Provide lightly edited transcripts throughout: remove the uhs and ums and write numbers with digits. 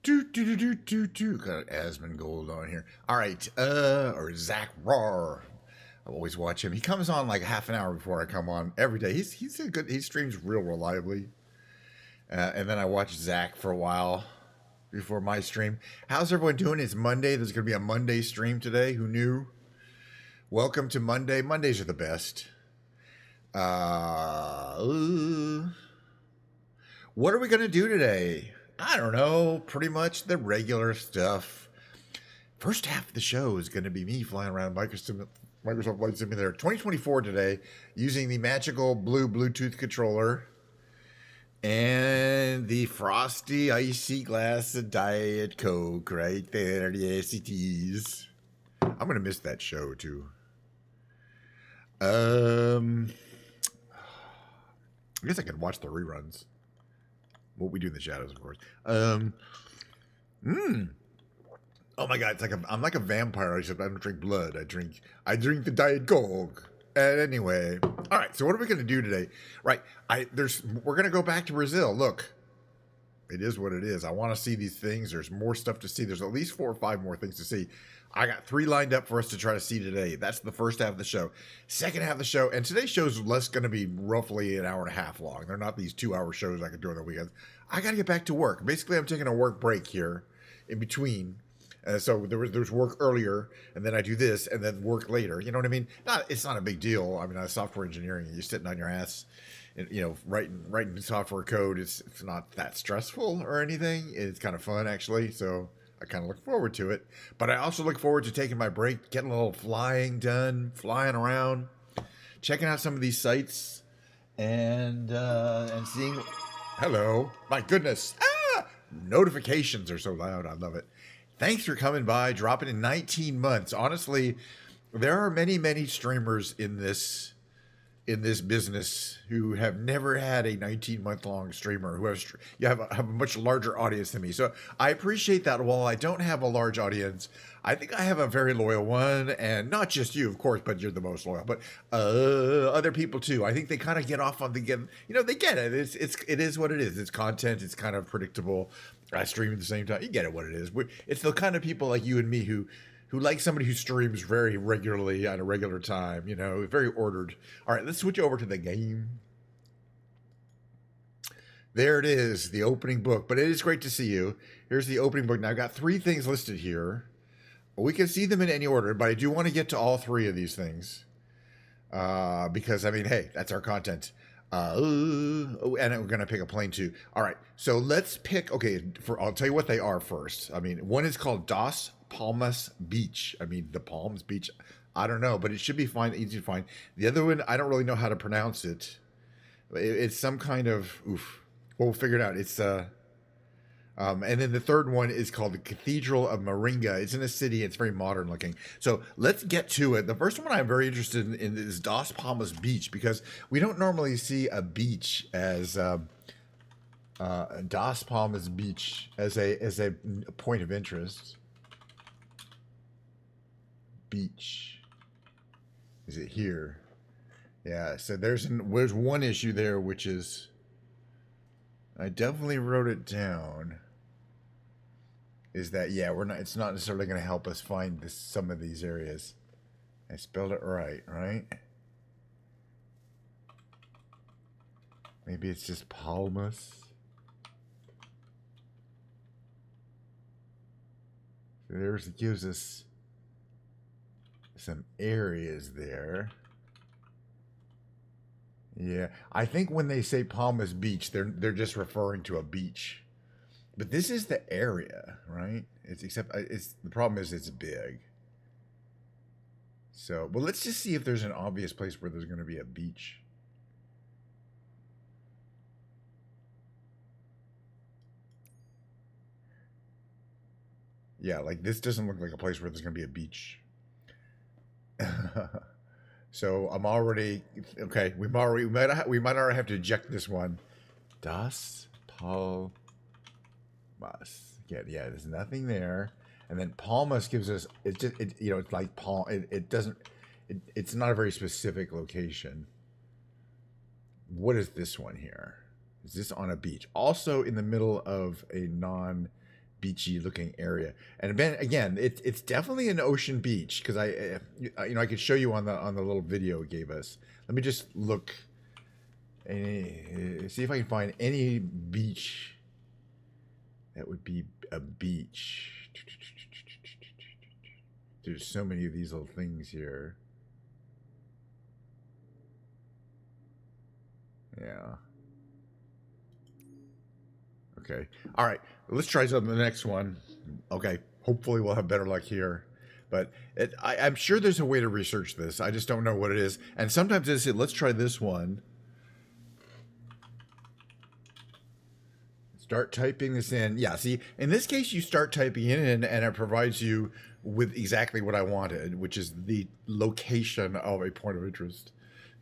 Got Asmongold on here. All right, or Zach Roar. I always watch him. He comes on like half an hour before I come on every day. He's a good. He streams real reliably. And then I watch Zach for a while before my stream. How's everyone doing? It's Monday. There's going to be a Monday stream today. Who knew? Welcome to Monday. Mondays are the best. What are we going to do today? I don't know. Pretty much the regular stuff. First half of the show is going to be me flying around Microsoft Flight Simulator 2024 today using the magical blue Bluetooth controller and the frosty, icy glass of Diet Coke right there. Yes, it is. I'm going to miss that show, too. I guess I could watch the reruns. What we do in the shadows, of course. Oh my god, it's like I'm like a vampire, except I don't drink blood. I drink the Diet Coke. And anyway, all right. So what are we going to do today? Right, we're going to go back to Brazil. Look, it is what it is. I want to see these things. There's more stuff to see. There's at least 4 or 5 more things to see. I got 3 lined up for us to try to see today. That's the first half of the show. Second half of the show, and today's show is less going to be roughly an hour and a half long. They're not these 2-hour shows I could do on the weekends. I got to get back to work. Basically, I'm taking a work break here in between. So there's work earlier, and then I do this, and then work later. You know what I mean? It's not a big deal. I mean, software engineering, you're sitting on your ass, and, writing software code. It's not that stressful or anything. It's kind of fun, actually. So I kind of look forward to it. But I also look forward to taking my break, getting a little flying done, flying around, checking out some of these sites, and seeing. Hello, my goodness! Notifications are so loud. I love it. Thanks for coming by, dropping in 19 months. Honestly, there are many, many streamers in this business who have never had a 19-month-long streamer who have a much larger audience than me. So I appreciate that. While I don't have a large audience, I think I have a very loyal one, and not just you, of course, but you're the most loyal. But other people too. I think they kind of get off on they get it. It is what it is. It's content. It's kind of predictable. I stream at the same time. You get it what it is. It's the kind of people like you and me who like somebody who streams very regularly at a regular time, very ordered. All right, let's switch over to the game. There it is, the opening book. But it is great to see you. Here's the opening book. Now, I've got 3 things listed here. We can see them in any order, but I do want to get to all 3 of these things. Because, I mean, hey, that's our content. And we're going to pick a plane too. All right, so let's pick, I'll tell you what they are first. I mean, one is called Das Palmas Beach. I mean, the Palms Beach. I don't know, but it should be fine, easy to find. The other one, I don't really know how to pronounce it. It's some kind of, we'll figure it out. It's, and then the third one is called the Cathedral of Moringa. It's in a city. It's very modern looking. So let's get to it. The first one I'm very interested in is Das Palmas Beach, because we don't normally see a beach as Das Palmas Beach as a point of interest. Beach. Is it here? Yeah. So there's one issue there, which is I definitely wrote it down. Is that it's not necessarily going to help us find some of these areas. I spelled it right? Maybe it's just Palmas. So it gives us some areas there. Yeah, I think when they say Palmas Beach, they're just referring to a beach. But this is the area, right? The problem is it's big. So, well, let's just see if there's an obvious place where there's going to be a beach. Yeah, like this doesn't look like a place where there's going to be a beach. So I'm already okay. We might already have to eject this one. Das Palmas. Yeah. There's nothing there, and then Palmas gives us. It's like palm. It doesn't. It's not a very specific location. What is this one here? Is this on a beach? Also in the middle of a beachy looking area. And then again, it's definitely an ocean beach because I could show you on the little video it gave us. Let me just look, see if I can find any beach that would be a beach. There's so many of these little things here. Yeah. Okay. All right. Let's try something the next one. Okay. Hopefully we'll have better luck here. But I'm sure there's a way to research this. I just don't know what it is. And sometimes it's, let's try this one. Start typing this in. Yeah, see, in this case, you start typing it in and it provides you with exactly what I wanted, which is the location of a point of interest.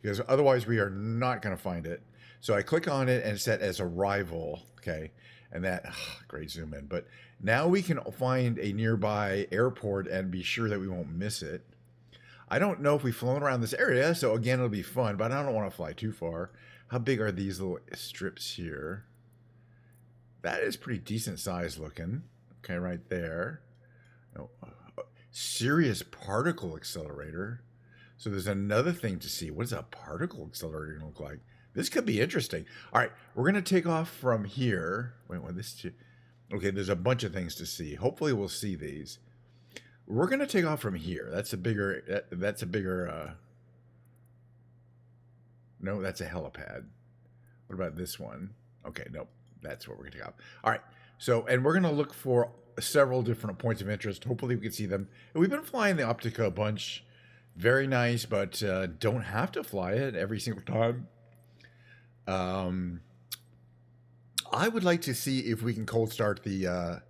Because otherwise we are not going to find it. So I click on it and set as arrival. Okay. And that, great zoom in. But now we can find a nearby airport and be sure that we won't miss it. I don't know if we've flown around this area, so again, it'll be fun, but I don't want to fly too far. How big are these little strips here? That is pretty decent size looking. Okay, right there. Oh, serious particle accelerator. So there's another thing to see. What does a particle accelerator look like? This could be interesting. All right, we're going to take off from here. Wait, what this? Okay, there's a bunch of things to see. Hopefully we'll see these. We're going to take off from here. That's a bigger, no, that's a helipad. What about this one? Okay, nope. That's what we're going to take off. All right. So, and we're going to look for several different points of interest. Hopefully we can see them. And we've been flying the Optica a bunch. Very nice, but don't have to fly it every single time. I would like to see if we can cold start the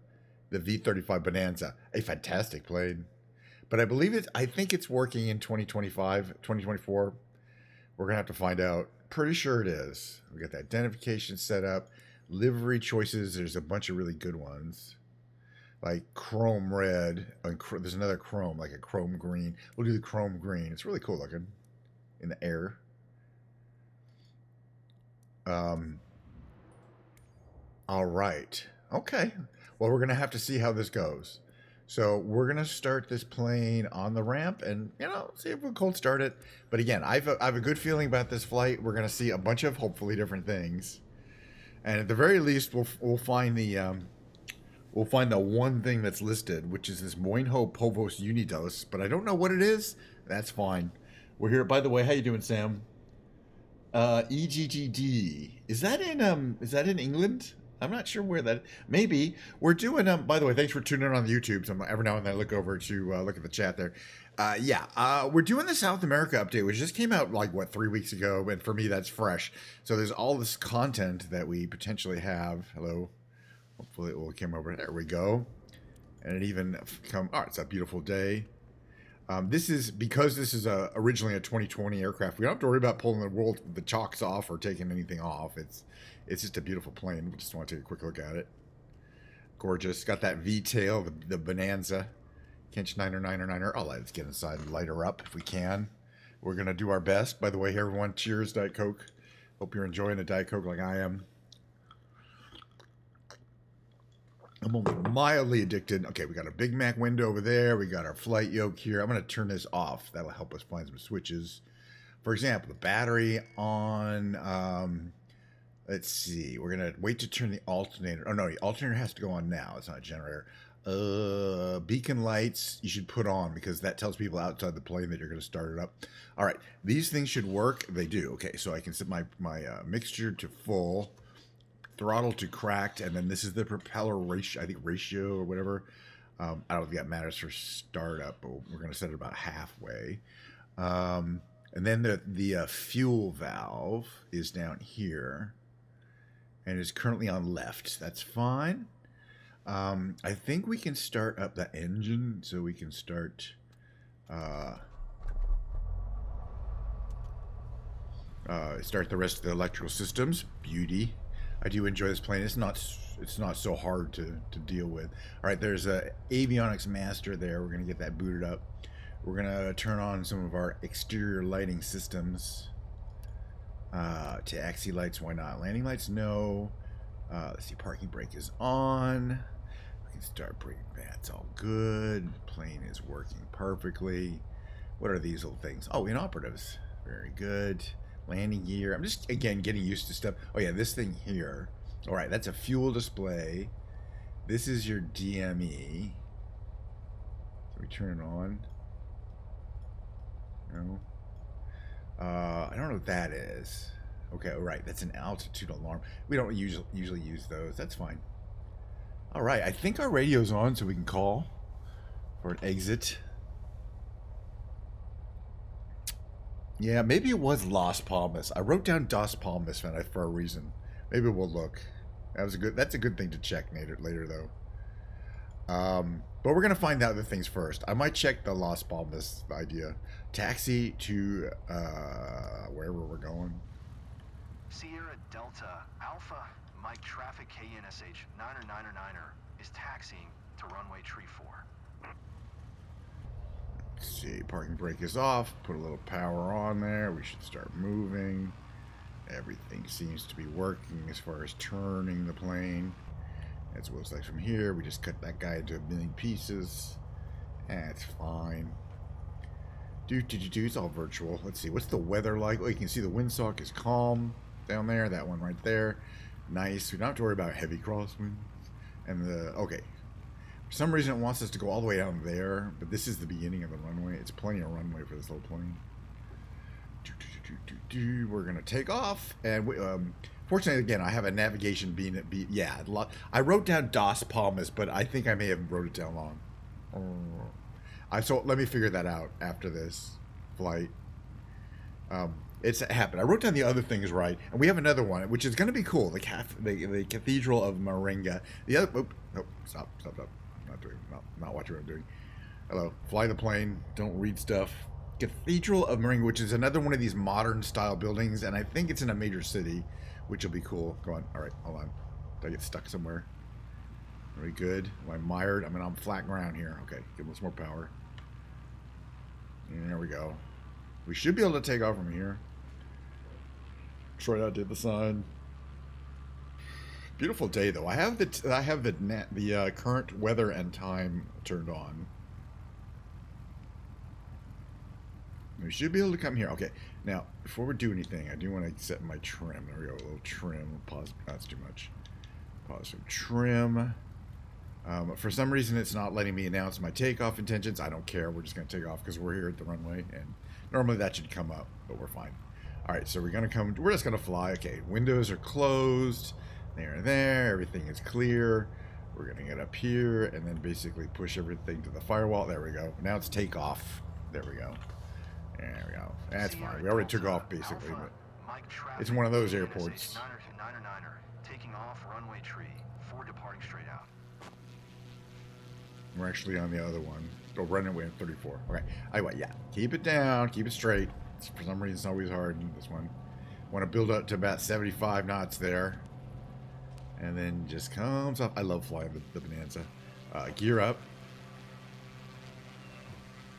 V-35 Bonanza. A fantastic plane. But I think it's working in 2025, 2024. We're going to have to find out. Pretty sure it is. We got the identification set up. Livery choices, there's a bunch of really good ones. Like chrome red. And there's another chrome, like a chrome green. We'll do the chrome green. It's really cool looking in the air. All right. Okay. Well, we're going to have to see how this goes. So we're going to start this plane on the ramp and, see if we'll cold start it. But again, I have a good feeling about this flight. We're going to see a bunch of hopefully different things. And at the very least, we'll find the one thing that's listed, which is this Moinho Povos Unidos. But I don't know what it is. That's fine. We're here. By the way, how you doing, Sam? EGGD. Is that in England? I'm not sure where that. Maybe we're doing. By the way, thanks for tuning in on the YouTube. So every now and then I look over to look at the chat there. We're doing the South America update, which just came out like 3 weeks ago, and for me that's fresh. So there's all this content that we potentially have. Hello, hopefully it will come over. There we go, and it even come. Oh, it's a beautiful day. This is originally a 2020 aircraft. We don't have to worry about pulling the chocks off or taking anything off. It's just a beautiful plane. We just want to take a quick look at it. Gorgeous. Got that V-tail, the Bonanza. Kench 9er. Oh, let's get inside and light her up if we can. We're going to do our best. By the way, hey, everyone, cheers, Diet Coke. Hope you're enjoying a Diet Coke like I am. I'm only mildly addicted. Okay, we got a Big Mac window over there. We got our flight yoke here. I'm going to turn this off. That'll help us find some switches. For example, the battery on... let's see. We're going to wait to turn the alternator. Oh, no, the alternator has to go on now. It's not a generator. Beacon lights you should put on because that tells people outside the plane that you're going to start it up. All right. These things should work. They do. Okay, so I can set my mixture to full, throttle to cracked, and then this is the propeller ratio, I think ratio or whatever. I don't think that matters for startup, but we're going to set it about halfway. And then the fuel valve is down here and is currently on left. That's fine. I think we can start up the engine, so we can start the rest of the electrical systems. Beauty. I do enjoy this plane. It's not so hard to deal with. All right, there's a avionics master there. We're gonna get that booted up. We're gonna turn on some of our exterior lighting systems. Taxi lights, why not? Landing lights, no. Let's see, parking brake is on. We can Start bringing that's all good. Plane is working perfectly. What are these little things? Oh, inoperatives. Very good. Landing gear. I'm just, again, getting used to stuff. Oh, yeah, this thing here. All right, that's a fuel display. This is your DME. So we turn it on. No. I don't know what that is. Okay, all right, that's an altitude alarm. We don't usually use those. That's fine. All right, I think our radio's on, so we can call for an exit. Yeah, maybe it was Las Palmas. I wrote down Dos Palmas for a reason. Maybe we'll look. That's a good thing to check later though. But we're gonna find out the things first. I might check the Las Palmas idea. Taxi to wherever we're going. Sierra Delta Alpha Mike traffic KNSH 9er is taxiing to runway tree 4. Let's see, parking brake is off. Put a little power on there. We should start moving. Everything seems to be working as far as turning the plane. That's what it looks like from here. We just cut that guy into a million pieces. That's fine. It's all virtual. Let's see, what's the weather like? Oh, you can see the windsock is calm down there. That one right there. Nice. We don't have to worry about heavy crosswinds. And okay. For some reason it wants us to go all the way down there, but this is the beginning of the runway. It's plenty of runway for this little plane. We're gonna take off, and fortunately, again, I have a navigation yeah, I wrote down Dos Palmas, but I think I may have wrote it down wrong. So let me figure that out after this flight. It's happened. I wrote down the other things right, and we have another one, which is going to be cool. The Cathedral of Moringa. The other. Stop. Not watching what I'm doing. Hello. Fly the plane. Don't read stuff. Cathedral of Moringa, which is another one of these modern style buildings, and I think it's in a major city, which will be cool. Go on. All right, hold on. Did I get stuck somewhere? Very good. Am I mired? I mean, I'm flat ground here. Okay, give us more power. And there we go. We should be able to take off from here. Straight out to the sun. Beautiful day though. I have the current weather and time turned on. We should be able to come here. Okay. Now, before we do anything, I do want to set my trim. There we go. A little trim. Pause. That's too much. Pause some trim. For some reason, it's not letting me announce my takeoff intentions. I don't care. We're just going to take off because we're here at the runway, and normally that should come up, but we're fine. All right, so we're just going to fly. Okay, windows are closed. There. Everything is clear. We're going to get up here and then basically push everything to the firewall. There we go. Now it's takeoff. There we go. There we go. That's fine. We already took off basically, but it's one of those airports. Taking off runway tree 4 departing straight out. We're actually on the other one. Oh, runway 34. Okay. Anyway, yeah. Keep it down. Keep it straight. For some reason, it's always hard in this one. Want to build up to about 75 knots there. And then just comes up. I love flying the Bonanza. Gear up.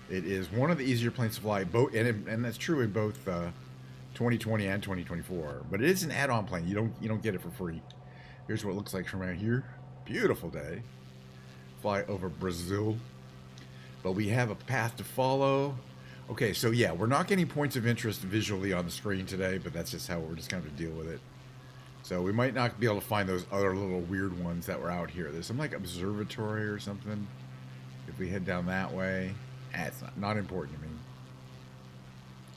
It is one of the easier planes to fly, and that's true in both 2020 and 2024. But it is an add-on plane. You don't get it for free. Here's what it looks like from right here. Beautiful day. Fly over Brazil. But we have a path to follow. Okay, so yeah, we're not getting points of interest visually on the screen today, but that's just how we're just going to deal with it. So we might not be able to find those other little weird ones that were out here. There's some like observatory or something. If we head down that way, it's not important to me.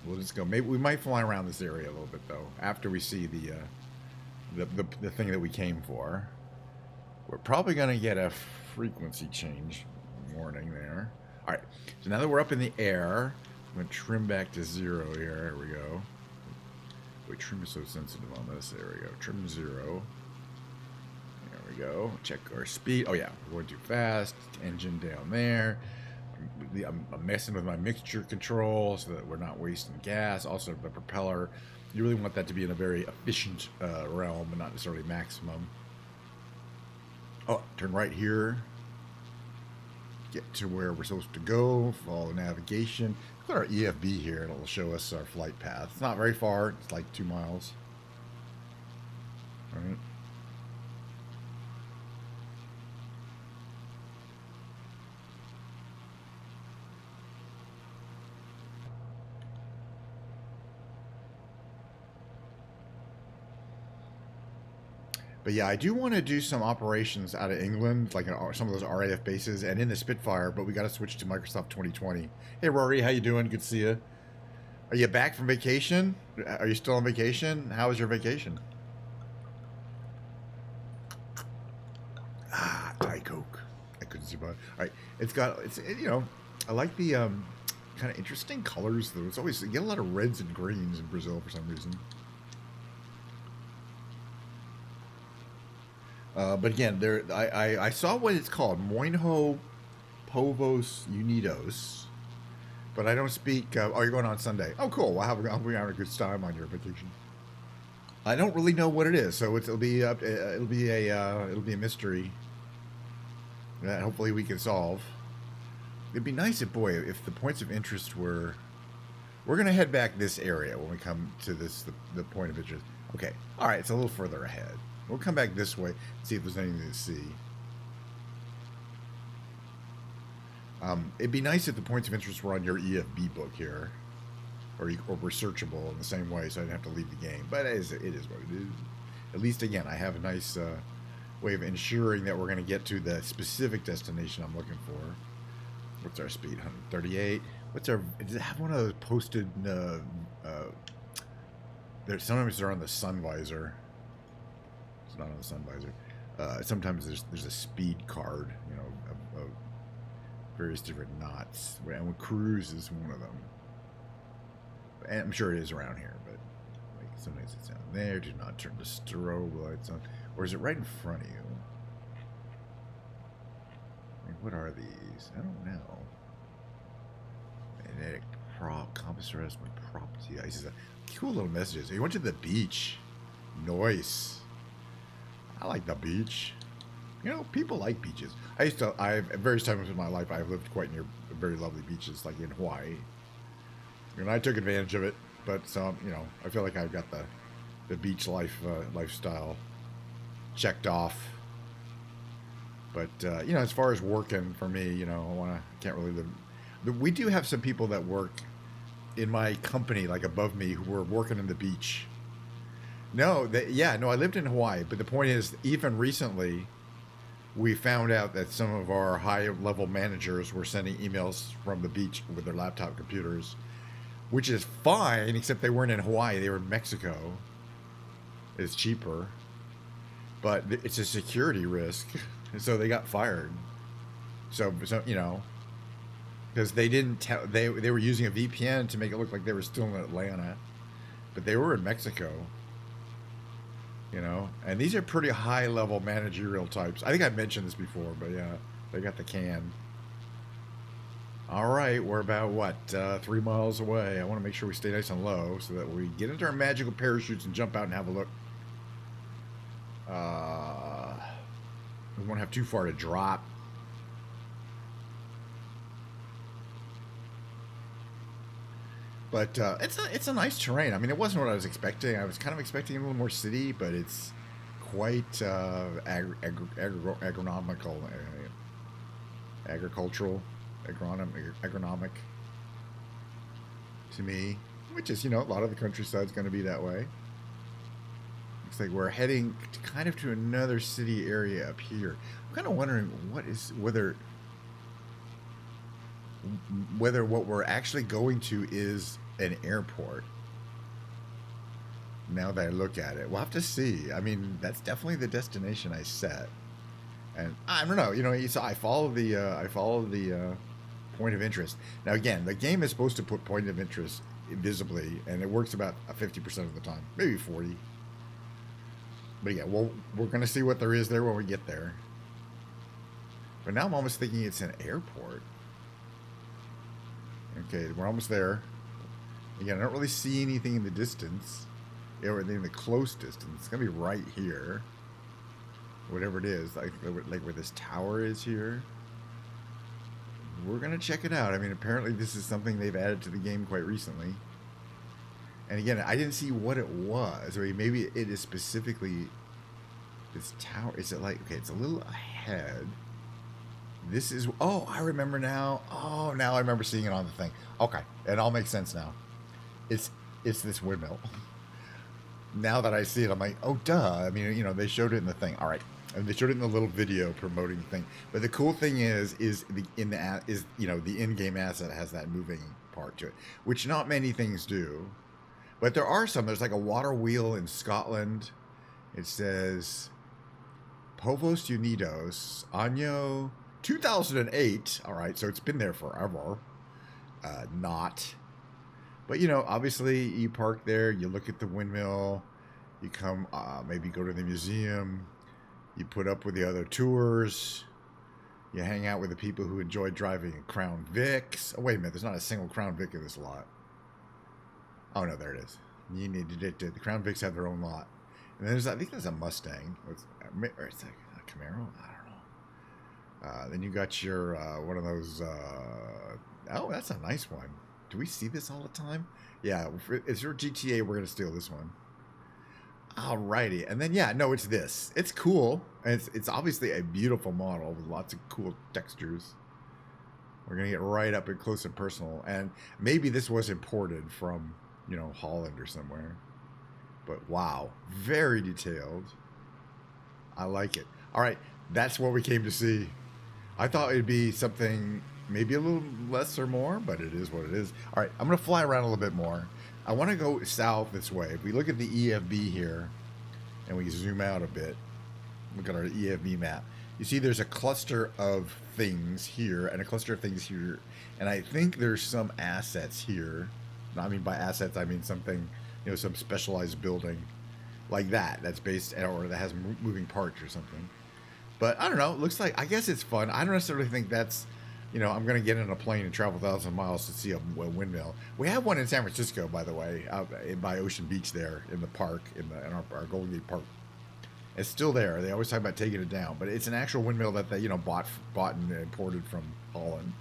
We'll just go. Maybe we might fly around this area a little bit though after we see the thing that we came for. We're probably going to get a frequency change warning there. All right. So now that we're up in the air, I'm going to trim back to 0 here. There we go. Wait, trim is so sensitive on this. There we go. Trim 0. There we go. Check our speed. Oh yeah, we're going too fast. Engine down there. I'm messing with my mixture control so that we're not wasting gas. Also, the propeller. You really want that to be in a very efficient realm and not necessarily maximum. Oh, turn right here. Get to where we're supposed to go. Follow navigation. Put our EFB here and it'll show us our flight path. It's not very far. It's like 2 miles. All right. But yeah, I do want to do some operations out of England, like some of those RAF bases, and in the Spitfire. But we got to switch to Microsoft 2020. Hey, Rory, how you doing? Good to see you. Are you back from vacation? Are you still on vacation? How was your vacation? Ah, Diet Coke. I couldn't see about it. All right, I like the kind of interesting colors though. It's always you get a lot of reds and greens in Brazil for some reason. But again, I saw what it's called, Moinho Povos Unidos. But I don't speak. Oh, you're going on Sunday. Oh, cool. We're having a good time on your vacation. I don't really know what it is, so it'll be a mystery that hopefully we can solve. It'd be nice if the points of interest were. We're gonna head back this area when we come to the point of interest. Okay. All right. It's a little further ahead. We'll come back this way, see if there's anything to see. It'd be nice if the points of interest were on your EFB book here, or were searchable in the same way, so I didn't have to leave the game. But it is what it is. At least, again, I have a nice way of ensuring that we're going to get to the specific destination I'm looking for. What's our speed? 138. Does it have one of those posted? Sometimes they're on the sun visor. It's not on the sun visor. Sometimes there's a speed card, of various different knots, and cruise is one of them. And I'm sure it is around here, but like sometimes it's down there. Do not turn the strobe lights on, or is it right in front of you? What are these? I don't know. Magnetic prop, compass rest, property. Cool little messages. He went to the beach. Nice. I like the beach. People like beaches. At various times in my life, I've lived quite near very lovely beaches, like in Hawaii. And I took advantage of it, but I feel like I've got the beach lifestyle checked off. But as far as working for me, can't really live. We do have some people that work in my company, like above me, who were working in the beach. No, I lived in Hawaii, but the point is, even recently, we found out that some of our high-level managers were sending emails from the beach with their laptop computers, which is fine, except they weren't in Hawaii. They were in Mexico. It's cheaper. But it's a security risk, so they got fired. So because they didn't tell... They were using a VPN to make it look like they were still in Atlanta, but they were in Mexico. And these are pretty high-level managerial types. I think I mentioned this before, but yeah, they got the can. All right, we're about, 3 miles away. I want to make sure we stay nice and low so that we get into our magical parachutes and jump out and have a look. We won't have too far to drop. But it's a nice terrain. I mean, it wasn't what I was expecting. I was kind of expecting a little more city, but it's quite agronomical, agricultural, agronomic to me. Which is, a lot of the countryside's going to be that way. Looks like we're heading to another city area up here. I'm kind of wondering whether what we're actually going to is an airport. Now that I look at it, we'll have to see. I mean, that's definitely the destination I set, and I don't know. So I follow the point of interest. Now again, the game is supposed to put point of interest visibly, and it works about 50% of the time, maybe 40. But yeah, we're gonna see what there is there when we get there. But now I'm almost thinking it's an airport. Okay, we're almost there. Again, I don't really see anything in the distance. Or in the close distance. It's going to be right here. Whatever it is. Like where this tower is here. We're going to check it out. I mean, apparently this is something they've added to the game quite recently. And again, I didn't see what it was. Or maybe it is specifically this tower. Is it like... Okay, it's a little ahead. This is... Oh, I remember now. Oh, now I remember seeing it on the thing. Okay, it all makes sense now. It's this windmill. now that I see it, I'm like, oh, duh. I mean, you know, they showed it in the thing. All right. And they showed it in the little video promoting the thing. But the cool thing is you know, the in-game asset has that moving part to it, which not many things do. But there are some. There's like a water wheel in Scotland. It says Povos Unidos, Año 2008. All right, so it's been there forever. Not. But, you know, obviously you park there, you look at the windmill, you come, maybe go to the museum, you put up with the other tours, you hang out with the people who enjoy driving a Crown Vics. Oh, wait a minute, there's not a single Crown Vic in this lot. Oh, no, there it is. The Crown Vics have their own lot. And then I think there's a Mustang. Or it's like a Camaro? I don't know. Then you got your, one of those, oh, that's a nice one. Do we see this all the time? Yeah, it's your GTA, we're going to steal this one. Alrighty. And then, yeah, no, it's this. It's cool. And it's obviously a beautiful model with lots of cool textures. We're going to get right up and close and personal. And maybe this was imported from, you know, Holland or somewhere. But wow, very detailed. I like it. All right, that's what we came to see. I thought it'd be something maybe a little less or more, but it is what it is. All right, I'm going to fly around a little bit more. I want to go south this way. If we look at the EFB here and we zoom out a bit, look at our EFB map. You see there's a cluster of things here and a cluster of things here. And I think there's some assets here. I mean, by assets, I mean something, you know, some specialized building like that that's based, or that has moving parts or something. But I don't know. It looks like, I guess it's fun. I don't necessarily think that's, you know, I'm going to get in a plane and travel 1,000 miles to see a windmill. We have one in San Francisco, by the way, out by Ocean Beach there in the park, in our Golden Gate Park. It's still there. They always talk about taking it down, but it's an actual windmill that they, you know, bought and imported from Holland.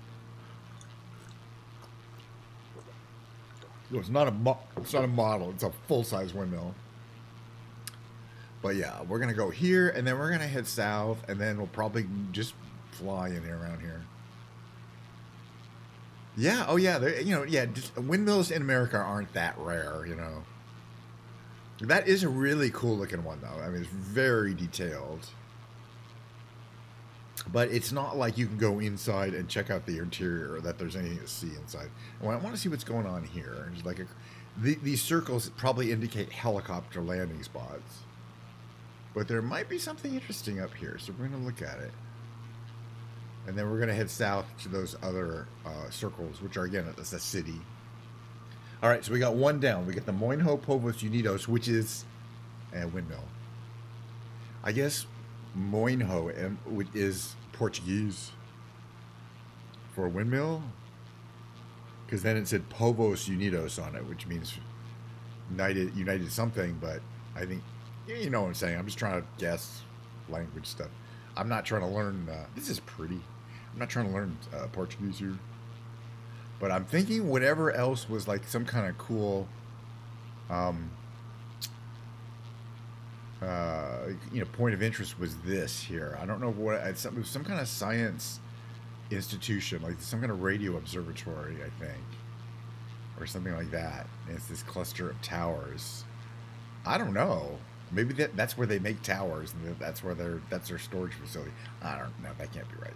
So it's not a model. It's a full-size windmill. But yeah, we're gonna go here, and then we're gonna head south, and then we'll probably just fly in there around here. Yeah. Oh yeah. You know. Yeah. Just, windmills in America aren't that rare. You know. That is a really cool looking one, though. I mean, it's very detailed. But it's not like you can go inside and check out the interior, or that there's anything to see inside. Well, I want to see what's going on here. It's like these circles probably indicate helicopter landing spots. But there might be something interesting up here, so we're going to look at it. And then we're going to head south to those other circles, which are, again, it's a city. All right, so we got one down. We got the Moinho Povos Unidos, which is a windmill. I guess Moinho is Portuguese for a windmill, because then it said Povos Unidos on it, which means united something, but I think, you know what I'm saying. I'm just trying to guess language stuff. I'm not trying to learn, this is pretty. I'm not trying to learn Portuguese here. But I'm thinking whatever else was like some kind of cool, you know, point of interest was this here. I don't know what, it was some kind of science institution, like some kind of radio observatory, I think, or something like that. And it's this cluster of towers. I don't know. Maybe that's where they make towers, and that's their storage facility. I don't know. That can't be right.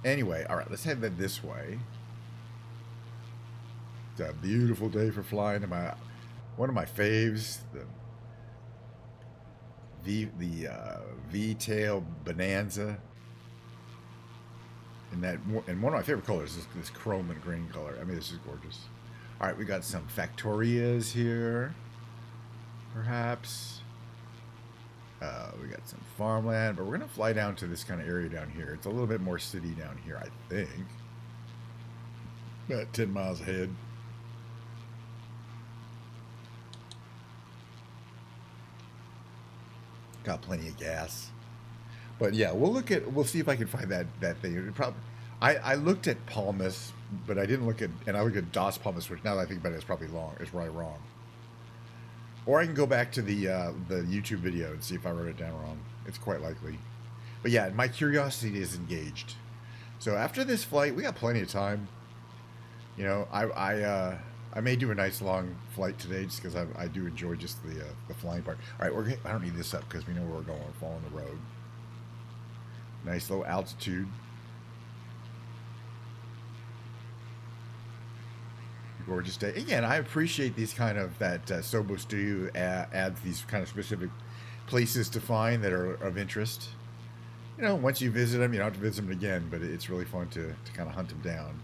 Anyway, all right, let's head this way. It's a beautiful day for flying. One of my faves, the V-tail Bonanza, and one of my favorite colors is this chrome and green color. I mean, this is gorgeous. All right, we got some factorias here, perhaps. We got some farmland, but we're gonna fly down to this kind of area down here. It's a little bit more city down here, I think. About 10 miles ahead. Got plenty of gas. But yeah, we'll see if I can find that thing. I looked at Palmas, but I didn't look at, and I looked at Das Palmas, which now that I think about it, it's probably wrong. Or I can go back to the YouTube video and see if I wrote it down wrong. It's quite likely. But yeah, my curiosity is engaged. So after this flight, we got plenty of time. You know, I may do a nice long flight today just because I do enjoy just the flying part. All right, I don't need this up because we know where we're going. We're following the road. Nice low altitude. Gorgeous day. Again, I appreciate these kind of that Sobo Studio adds these kind of specific places to find that are of interest. You know, once you visit them, you don't have to visit them again, but it's really fun to kind of hunt them down.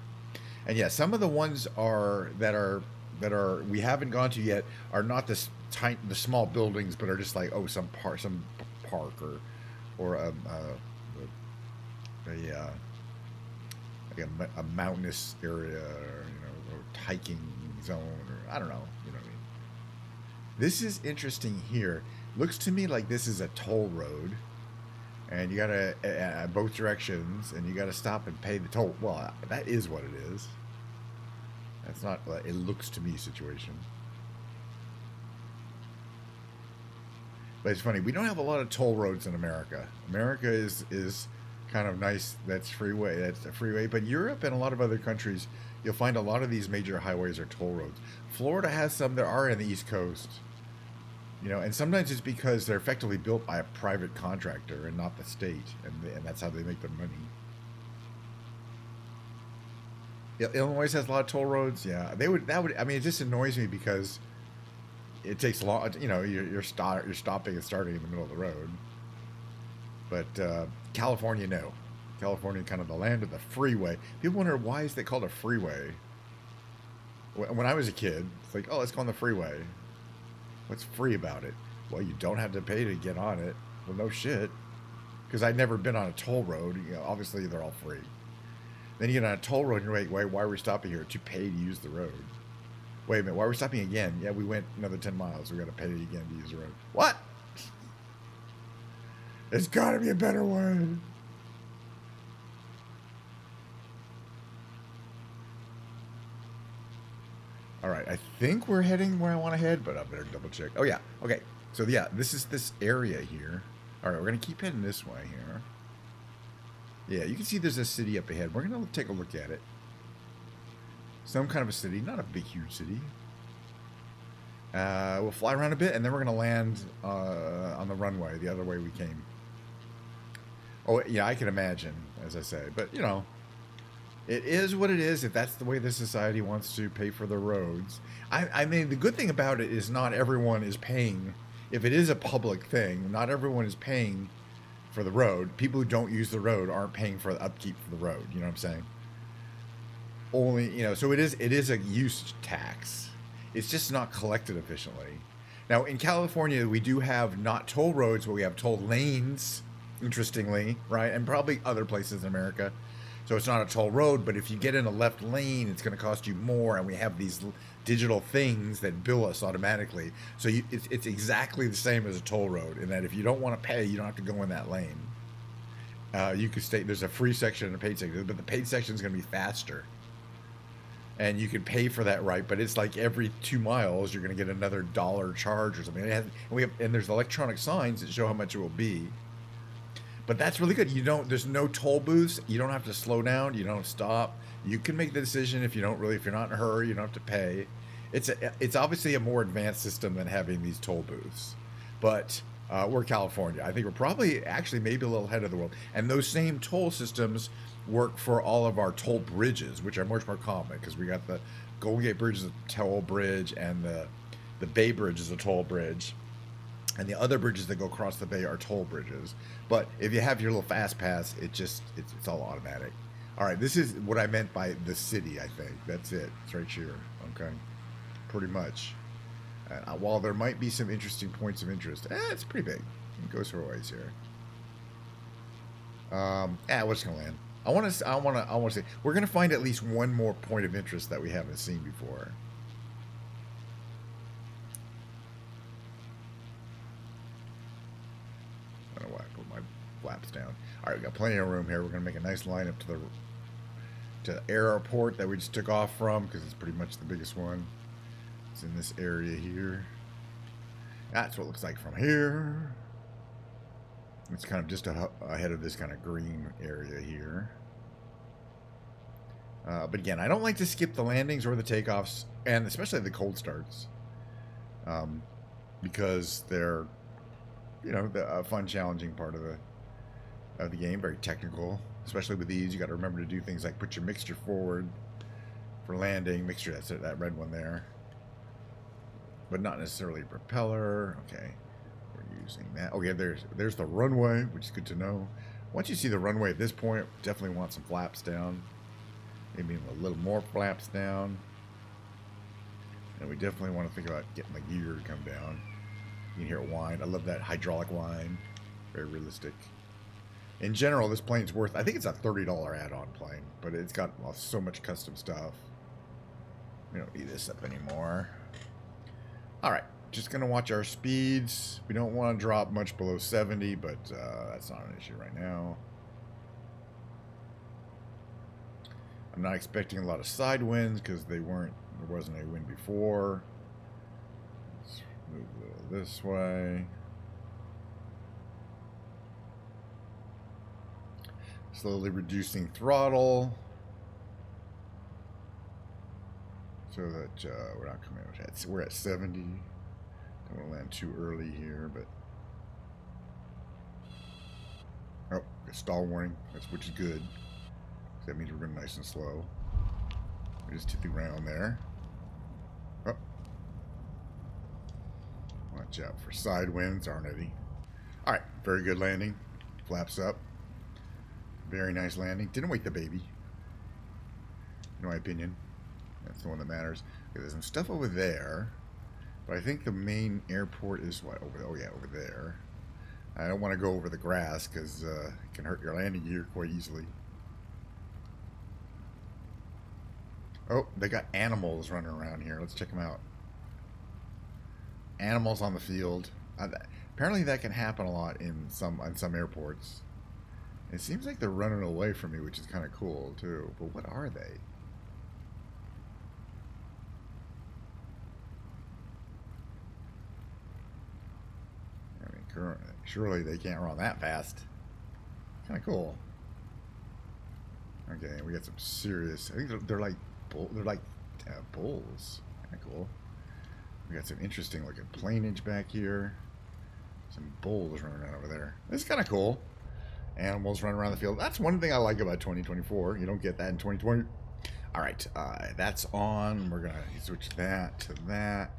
And yeah, some of the ones that we haven't gone to yet are not the small buildings, but are just like some park or a mountainous area, or, or hiking zone, or I don't know, you know what I mean. This is interesting here. Looks to me like this is a toll road, and you gotta both directions, and you gotta stop and pay the toll. Well, that is what it is. That's not it looks to me situation. But it's funny, we don't have a lot of toll roads in America. America is kind of nice. That's a freeway. But Europe and a lot of other countries, you'll find a lot of these major highways are toll roads. Florida has some that are in the East Coast. And sometimes it's because they're effectively built by a private contractor and not the state, and that's how they make their money. Illinois has a lot of toll roads. Yeah, I mean, it just annoys me because it takes long. You're stopping and starting in the middle of the road. But California, no. California, kind of the land of the freeway. People wonder why is they called a freeway. When I was a kid, it's like, oh, let's go on the freeway. What's free about it? Well, you don't have to pay to get on it. Well, no shit. Because I'd never been on a toll road. Obviously, they're all free. Then you get on a toll road and you're like, why are we stopping here? To pay to use the road. Wait a minute, why are we stopping again? Yeah, we went another 10 miles. We got to pay again to use the road. What? There's got to be a better way. All right, I think we're heading where I want to head, but I better double check. Oh, yeah. Okay. So, yeah, this is this area here. All right, we're going to keep heading this way here. Yeah, you can see there's a city up ahead. We're going to take a look at it. Some kind of a city, not a big, huge city. We'll fly around a bit, and then we're going to land on the runway, the other way we came. Oh, yeah, I can imagine, as I say. But, it is what it is if that's the way the society wants to pay for the roads. I mean, the good thing about it is not everyone is paying. If it is a public thing, not everyone is paying for the road. People who don't use the road aren't paying for the upkeep for the road. You know what I'm saying? Only, so it is a use tax. It's just not collected efficiently. Now, in California, we do have not toll roads, but we have toll lanes, interestingly, right? And probably other places in America. So it's not a toll road, but if you get in a left lane, it's going to cost you more, and we have these digital things that bill us automatically. So it's exactly the same as a toll road in that if you don't want to pay, you don't have to go in that lane. You could stay. There's a free section and a paid section, but the paid section is going to be faster, and you can pay for that, right? But it's like every 2 miles, you're going to get another $1 charge or something. And there's electronic signs that show how much it will be. But that's really good. There's no toll booths. You don't have to slow down. You don't stop. You can make the decision if you're not in a hurry. You don't have to pay. It's obviously a more advanced system than having these toll booths. But we're California. I think we're probably actually maybe a little ahead of the world. And those same toll systems work for all of our toll bridges, which are much more common because we got the Golden Gate Bridge is a toll bridge, and the Bay Bridge is a toll bridge. And the other bridges that go across the bay are toll bridges. But if you have your little fast pass, it's all automatic. All right, this is what I meant by the city, I think. That's it. It's right here. Okay. Pretty much. While there might be some interesting points of interest, it's pretty big. It goes for a ways here. We're just gonna land. I want to say we're gonna find at least one more point of interest that we haven't seen before. I don't know why I put my flaps down. All right, we got plenty of room here. We're gonna make a nice line up to the airport that we just took off from because it's pretty much the biggest one. It's in this area here. That's what it looks like from here. It's kind of just ahead of this kind of green area here. But again, I don't like to skip the landings or the takeoffs, and especially the cold starts, because they're, you know, a fun, challenging part of the game. Very technical, especially with these. You got to remember to do things like put your mixture forward for landing. Mixture, that's it, that red one there, but not necessarily a propeller. Okay, we're using that. Okay, there's the runway, which is good to know. Once you see the runway at this point, definitely want some flaps down. Maybe a little more flaps down. And we definitely want to think about getting the gear to come down. You can hear it whine. I love that hydraulic whine. Very realistic. In general, this plane's worth, I think it's a $30 add-on plane, but it's got so much custom stuff. We don't need this up anymore. All right, just going to watch our speeds. We don't want to drop much below 70, but that's not an issue right now. I'm not expecting a lot of side winds because there wasn't a wind before. Let's move a little this way. Slowly reducing throttle so that we're not coming out at. We're at 70. Don't want to land too early here, but oh, a stall warning. Which is good. That means we're going nice and slow. We just hit the ground there. Oh. Watch out for side winds, aren't any? All right, very good landing. Flaps up. Very nice landing. Didn't wake the baby. In my opinion. That's the one that matters. Okay, there's some stuff over there. But I think the main airport is what? Over, oh, yeah, over there. I don't want to go over the grass because it can hurt your landing gear quite easily. Oh, they got animals running around here. Let's check them out. Animals on the field. Apparently that can happen a lot on some airports. It seems like they're running away from me, which is kind of cool, too. But what are they? I mean, surely they can't run that fast. Kind of cool. Okay, we got some serious... I think they're like bulls. Kind of cool. We got some interesting looking planeage back here. Some bulls running around over there. It's kind of cool. Animals running around the field. That's one thing I like about 2024. You don't get that in 2020. All right, that's on. We're gonna switch that to that.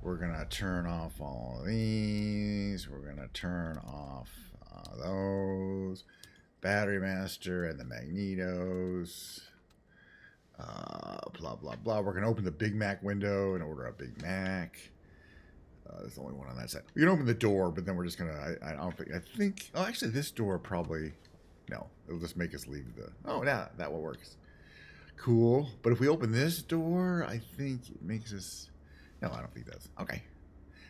We're gonna turn off all of these. We're gonna turn off those. Battery master and the magnetos. Blah blah blah. We're gonna open the Big Mac window and order a Big Mac. There's the only one on that side. We can open the door, but then we're just gonna. I think. Oh, actually, this door probably. No, it'll just make us leave the. Oh, yeah, that one works. Cool. But if we open this door, I think it makes us. No, I don't think that's. Okay.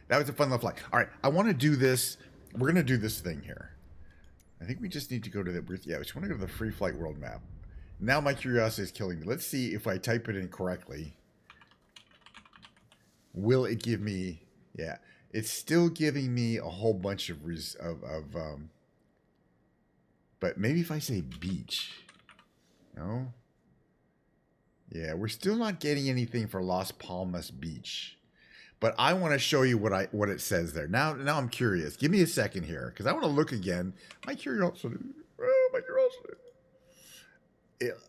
That was a fun little flight. All right, I want to do this. We're gonna do this thing here. I think we just need to go to the. Yeah, we just want to go to the free flight world map. Now my curiosity is killing me. Let's see if I type it in correctly. Will it give me? Yeah, it's still giving me a whole bunch of but maybe if I say beach, no. Yeah, we're still not getting anything for Las Palmas Beach, but I want to show you what it says there. Now I'm curious. Give me a second here because I want to look again. My curiosity. Oh, my curiosity.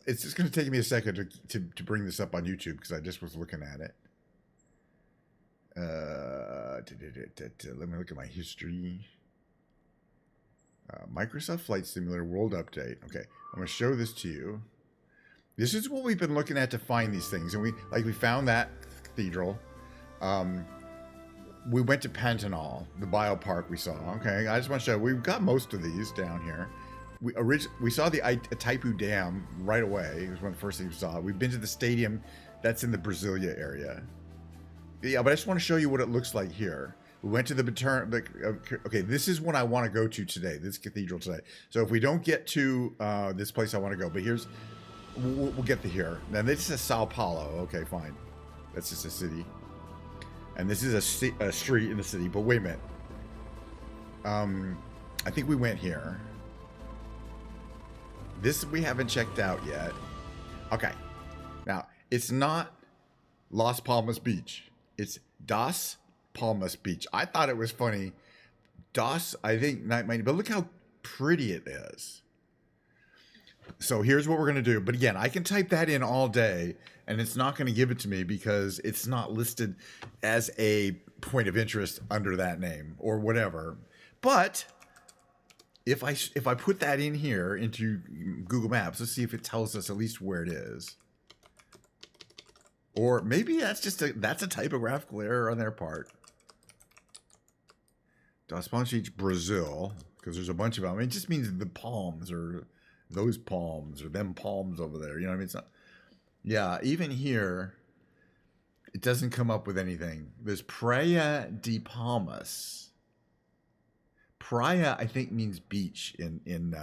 It's just going to take me a second to bring this up on YouTube because I just was looking at it. Let me look at my history. Microsoft Flight Simulator World Update. Okay, I'm going to show this to you. This is what we've been looking at to find these things, and we found that cathedral. We went to Pantanal, the biopark we saw. Okay, I just want to show we've got most of these down here. We saw the Itaipu Dam right away. It was one of the first things we saw. We've been to the stadium that's in the Brasilia area. Yeah, but I just want to show you what it looks like here. We went to the okay, this is what I want to go to today, this cathedral today. So if we don't get to this place I want to go, but here's, we'll get to here. Now this is Sao Paulo. Okay, fine. That's just a city. And this is a street in the city, but wait a minute. I think we went here. This we haven't checked out yet. Okay. It's not Las Palmas Beach. It's Das Palmas Beach. I thought it was funny. Das, I think, not might, but look how pretty it is. So here's what we're going to do. But again, I can type that in all day and it's not going to give it to me because it's not listed as a point of interest under that name or whatever. But if I put that in here into Google Maps, let's see if it tells us at least where it is. Or maybe that's a typographical error on their part. Das Palmas Beach, Brazil, because there's a bunch of them. I mean, it just means the palms or those palms or them palms over there. You know what I mean? It's not. Yeah, even here, it doesn't come up with anything. There's Praia de Palmas. Praia, I think, means beach in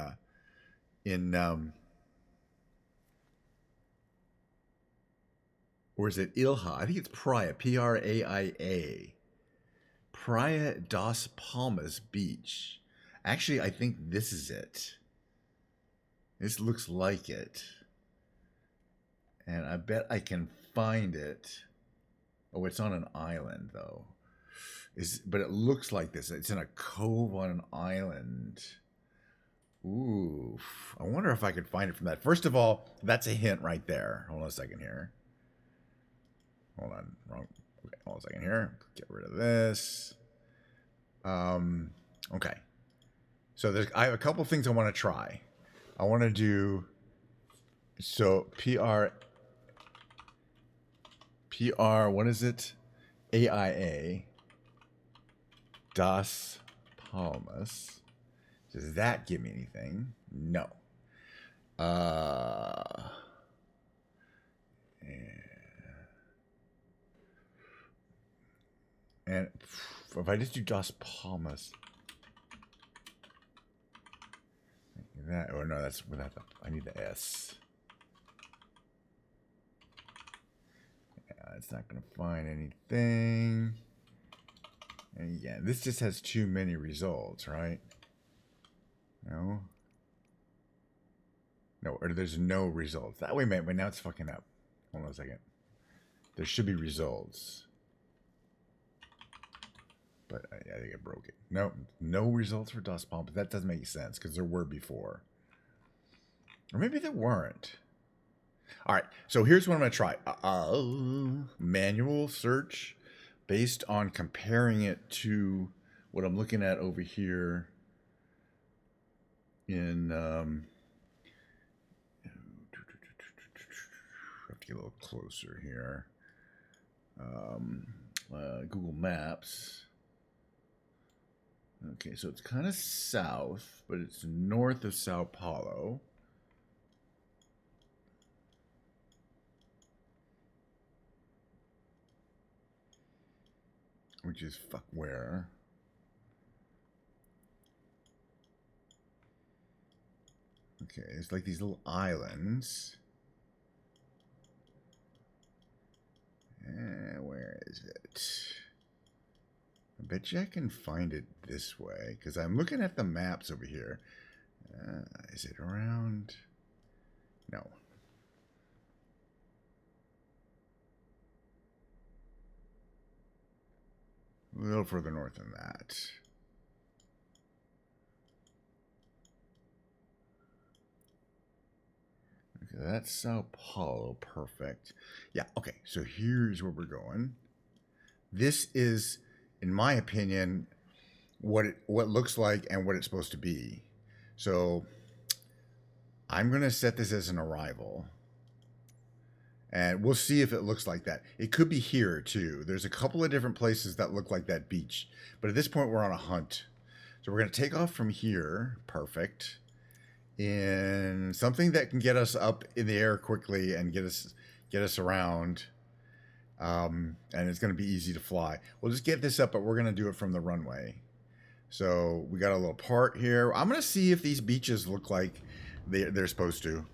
or is it Ilha? I think it's Praia, Praia. Praia das Palmas Beach. Actually, I think this is it. This looks like it. And I bet I can find it. Oh, it's on an island, though. But it looks like this. It's in a cove on an island. Ooh. I wonder if I could find it from that. First of all, that's a hint right there. Hold on a second here. Hold on. Wrong. Okay, hold on a second here. Get rid of this. Okay. So I have a couple things I want to try. I want to do what is it? AIA Das Palmas. Does that give me anything? No. And if I just do Das Palmas, that, or no, that's without the, I need the S. Yeah, it's not going to find anything. And again, this just has too many results, right? No. No, or there's no results. That way, man, but now it's fucking up. Hold on a second. There should be results. But I think I broke it. No results for Das Palmas. That doesn't make sense because there were before. Or maybe there weren't. All right, so here's what I'm going to try. Manual search based on comparing it to what I'm looking at over here in... I have to get a little closer here. Google Maps. Okay, so it's kind of south, but it's north of Sao Paulo. Which is fuck where? Okay, it's like these little islands. Where is it? I bet you I can find it this way, because I'm looking at the maps over here. Is it around? No. A little further north than that. Okay, that's Sao Paulo. Perfect. Yeah, okay, so here's where we're going. This is, in my opinion, what it looks like and what it's supposed to be. So I'm going to set this as an arrival. And we'll see if it looks like that. It could be here, too. There's a couple of different places that look like that beach. But at this point, we're on a hunt. So we're going to take off from here. Perfect. In something that can get us up in the air quickly and get us around. And it's going to be easy to fly. We'll just get this up, but we're going to do it from the runway. So we got a little part here. I'm going to see if these beaches look like they're supposed to.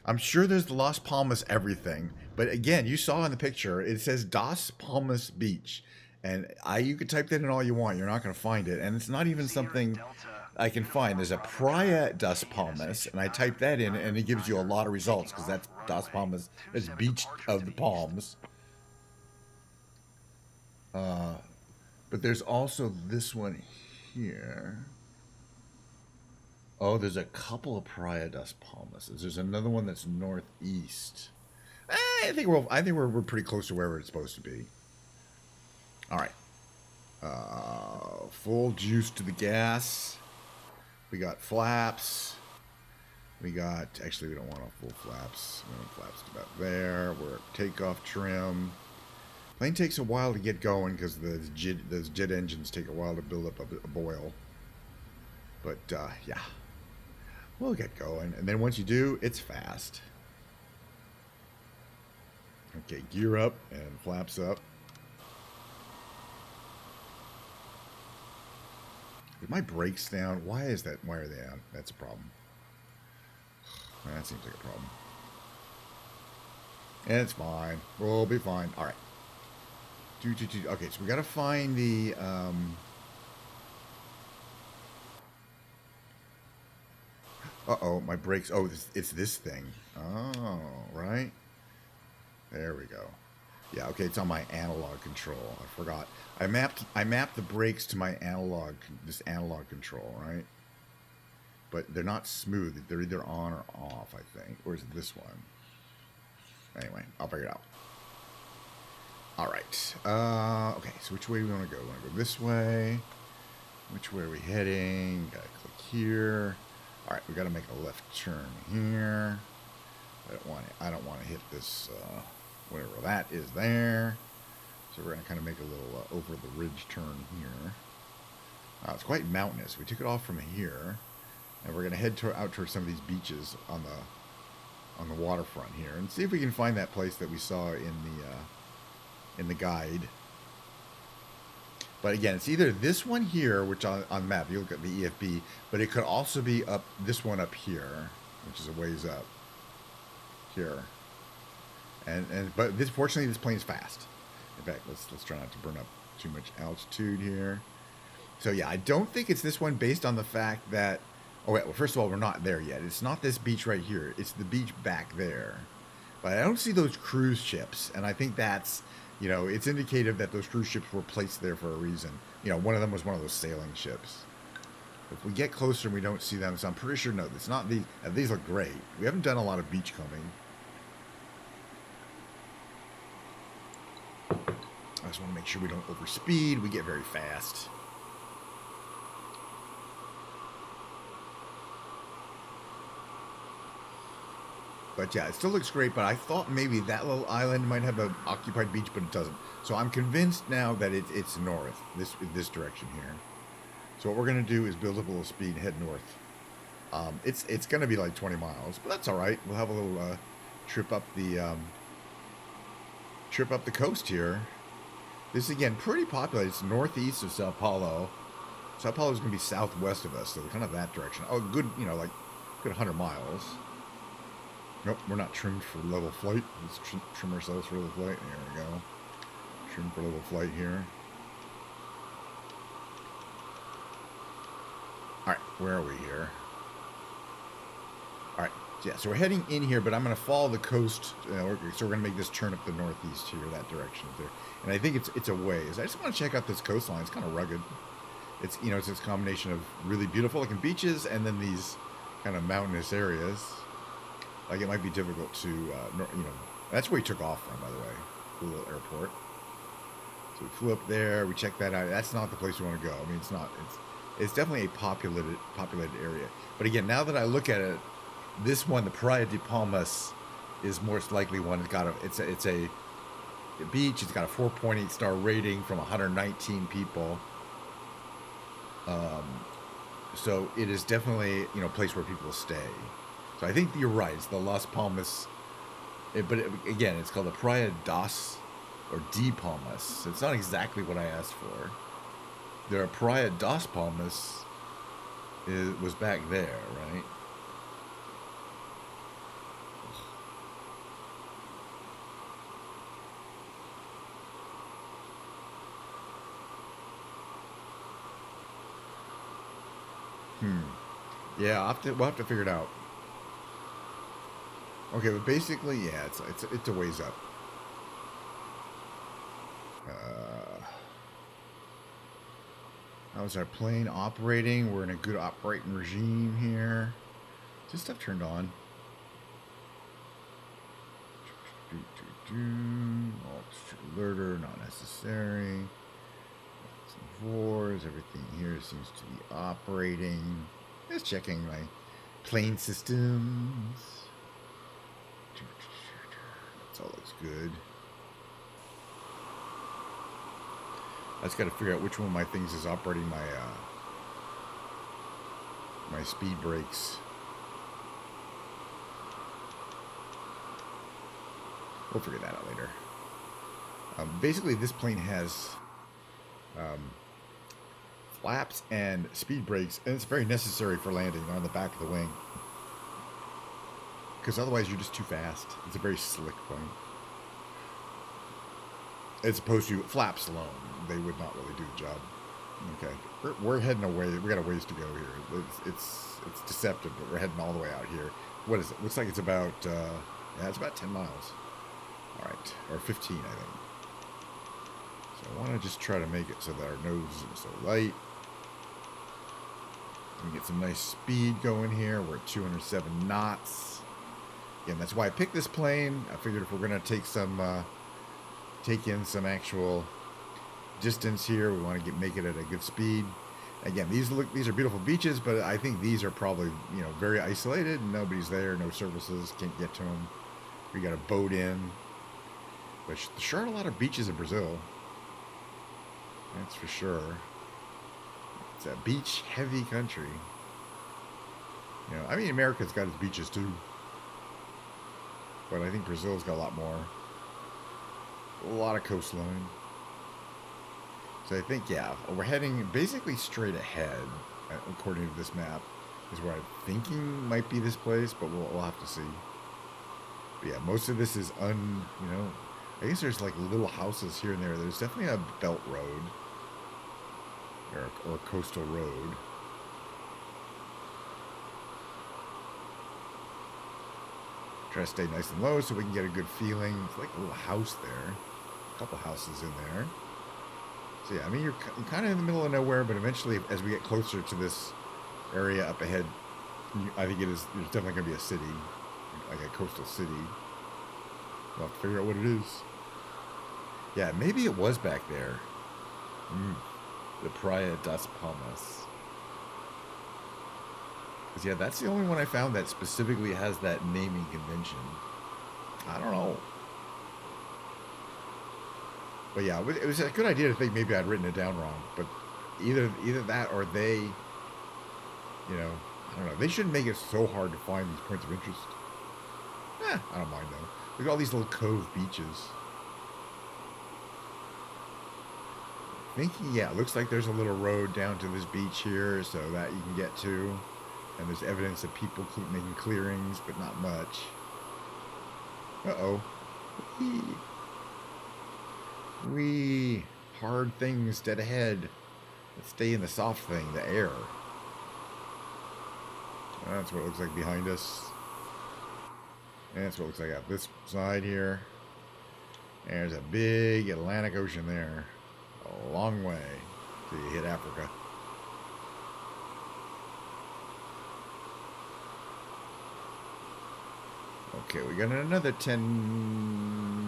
I'm sure there's Las Palmas everything, but again, you saw in the picture, it says Das Palmas Beach, and you could type that in all you want. You're not going to find it, and it's not even something I can find. There's a Praia das Palmas, and I type that in, and it gives you a lot of results because that's Das Palmas. That's Beach of the Palms. But there's also this one here. Oh, there's a couple of Praia das Palmas. There's another one that's northeast. I think we're pretty close to where it's supposed to be. All right. Full juice to the gas. We got flaps. We got, actually we don't want full flaps. We want flaps to about there. We're at takeoff trim. Plane takes a while to get going because those jet engines take a while to build up a boil. But yeah, we'll get going. And then once you do, it's fast. Okay, gear up and flaps up. Is my brakes down? Why is that? Why are they on? That's a problem. That seems like a problem. And it's fine. We'll be fine. All right. Okay, so we got to find the... Uh-oh, my brakes... Oh, it's this thing. Oh, right. There we go. Yeah, okay, it's on my analog control. I forgot. I mapped the brakes to my this analog control, right? But they're not smooth. They're either on or off, I think. Or is it this one? Anyway, I'll figure it out. All right. Okay, so which way do we want to go? We want to go this way. Which way are we heading? Got to click here. All right, we got to make a left turn here. I don't want to hit this, whatever that is there. So we're going to kind of make a little over the ridge turn here. It's quite mountainous. We took it off from here. And we're going to head out towards some of these beaches on the waterfront here, and see if we can find that place that we saw in the guide. But again, it's either this one here, which on the map you look at the EFB, but it could also be up this one up here, which is a ways up here. But fortunately this plane's fast. In fact, let's try not to burn up too much altitude here. So yeah, I don't think it's this one based on the fact that. Oh, wait, well, first of all, we're not there yet. It's not this beach right here. It's the beach back there. But I don't see those cruise ships, and I think that's, it's indicative that those cruise ships were placed there for a reason. One of them was one of those sailing ships. If we get closer and we don't see them, so I'm pretty sure, no, it's not these. These look great. We haven't done a lot of beach combing. I just want to make sure we don't overspeed. We get very fast. But yeah, it still looks great, but I thought maybe that little island might have an occupied beach, but it doesn't. So I'm convinced now that it's north, this direction here. So what we're going to do is build up a little speed and head north. It's going to be like 20 miles, but that's all right. We'll have a little trip up the coast here. This is, again, pretty populated. It's northeast of Sao Paulo. Sao Paulo is going to be southwest of us, so kind of that direction. Oh, good, like good 100 miles. Nope, we're not trimmed for level flight. Let's trim ourselves for level flight. There we go. Trim for level flight here. Alright, where are we here? Alright, yeah, so we're heading in here, but I'm going to follow the coast. So we're going to make this turn up the northeast here, that direction there. And I think it's a ways. I just want to check out this coastline. It's kind of rugged. It's, it's this combination of really beautiful looking beaches and then these kind of mountainous areas. Like, it might be difficult to, that's where we took off from, by the way, the little airport. So we flew up there, we checked that out. That's not the place we want to go. I mean, it's not. It's definitely a populated area. But again, now that I look at it, this one, the Praia de Palmas, is most likely one. It's a beach. It's got a 4.8 star rating from 119 people. So it is definitely, a place where people stay. So I think you're right. It's the Las Palmas. Again, it's called the Praia das or de Palmas. So it's not exactly what I asked for. The Praia das Palmas was back there, right? Yeah, we'll have to figure it out. Okay, but basically, yeah, it's a ways up. How's our plane operating? We're in a good operating regime here. Is this stuff turned on? Alerter, not necessary. Some fours, everything here seems to be operating. Just checking my plane systems. That all looks good. I just got to figure out which one of my things is operating my my speed brakes. We'll figure that out later. Basically, this plane has flaps and speed brakes, and it's very necessary for landing on the back of the wing. Because otherwise, you're just too fast. It's a very slick plane. As opposed to flaps alone, they would not really do the job. Okay, we're heading away. We got a ways to go here. It's deceptive, but we're heading all the way out here. What is it? Looks like it's about yeah, it's about 10 miles. All right, or 15, I think. So I want to just try to make it so that our nose isn't so light. We get some nice speed going here. We're at 207 knots. Again, that's why I picked this plane. I figured if we're gonna take in some actual distance here, we want to make it at a good speed. Again, these are beautiful beaches, but I think these are probably, you know, very isolated. Nobody's there, no services, can't get to them. We got a boat in. But there sure are a lot of beaches in Brazil. That's for sure. It's a beach-heavy country. You know, I mean, America's got its beaches too, but I think Brazil's got a lot more. A lot of coastline. So I think, yeah, we're heading basically straight ahead, according to this map, is where I'm thinking might be this place, but we'll have to see. But yeah, most of this is you know, I guess there's like little houses here and there. There's definitely a belt road or a coastal road. Try to stay nice and low so we can get a good feeling. It's like a little house there. A couple houses in there. So yeah, I mean, you're kind of in the middle of nowhere, but eventually, as we get closer to this area up ahead, I think there's definitely going to be a city, like a coastal city. We'll have to figure out what it is. Yeah, maybe it was back there. The Praia das Palmas. Because, yeah, that's the only one I found that specifically has that naming convention. I don't know. But yeah, it was a good idea to think maybe I'd written it down wrong. But either that or they, you know, I don't know. They shouldn't make it so hard to find these points of interest. I don't mind though. Look at all these little cove beaches. Thinking, yeah, it looks like there's a little road down to this beach here, so that you can get to. And there's evidence of people making clearings, but not much. Uh-oh. Wee. Hard things dead ahead. Let's stay in the soft thing, the air. That's what it looks like behind us. And that's what it looks like out this side here. There's a big Atlantic Ocean there. A long way till you hit Africa. Okay, we got another 10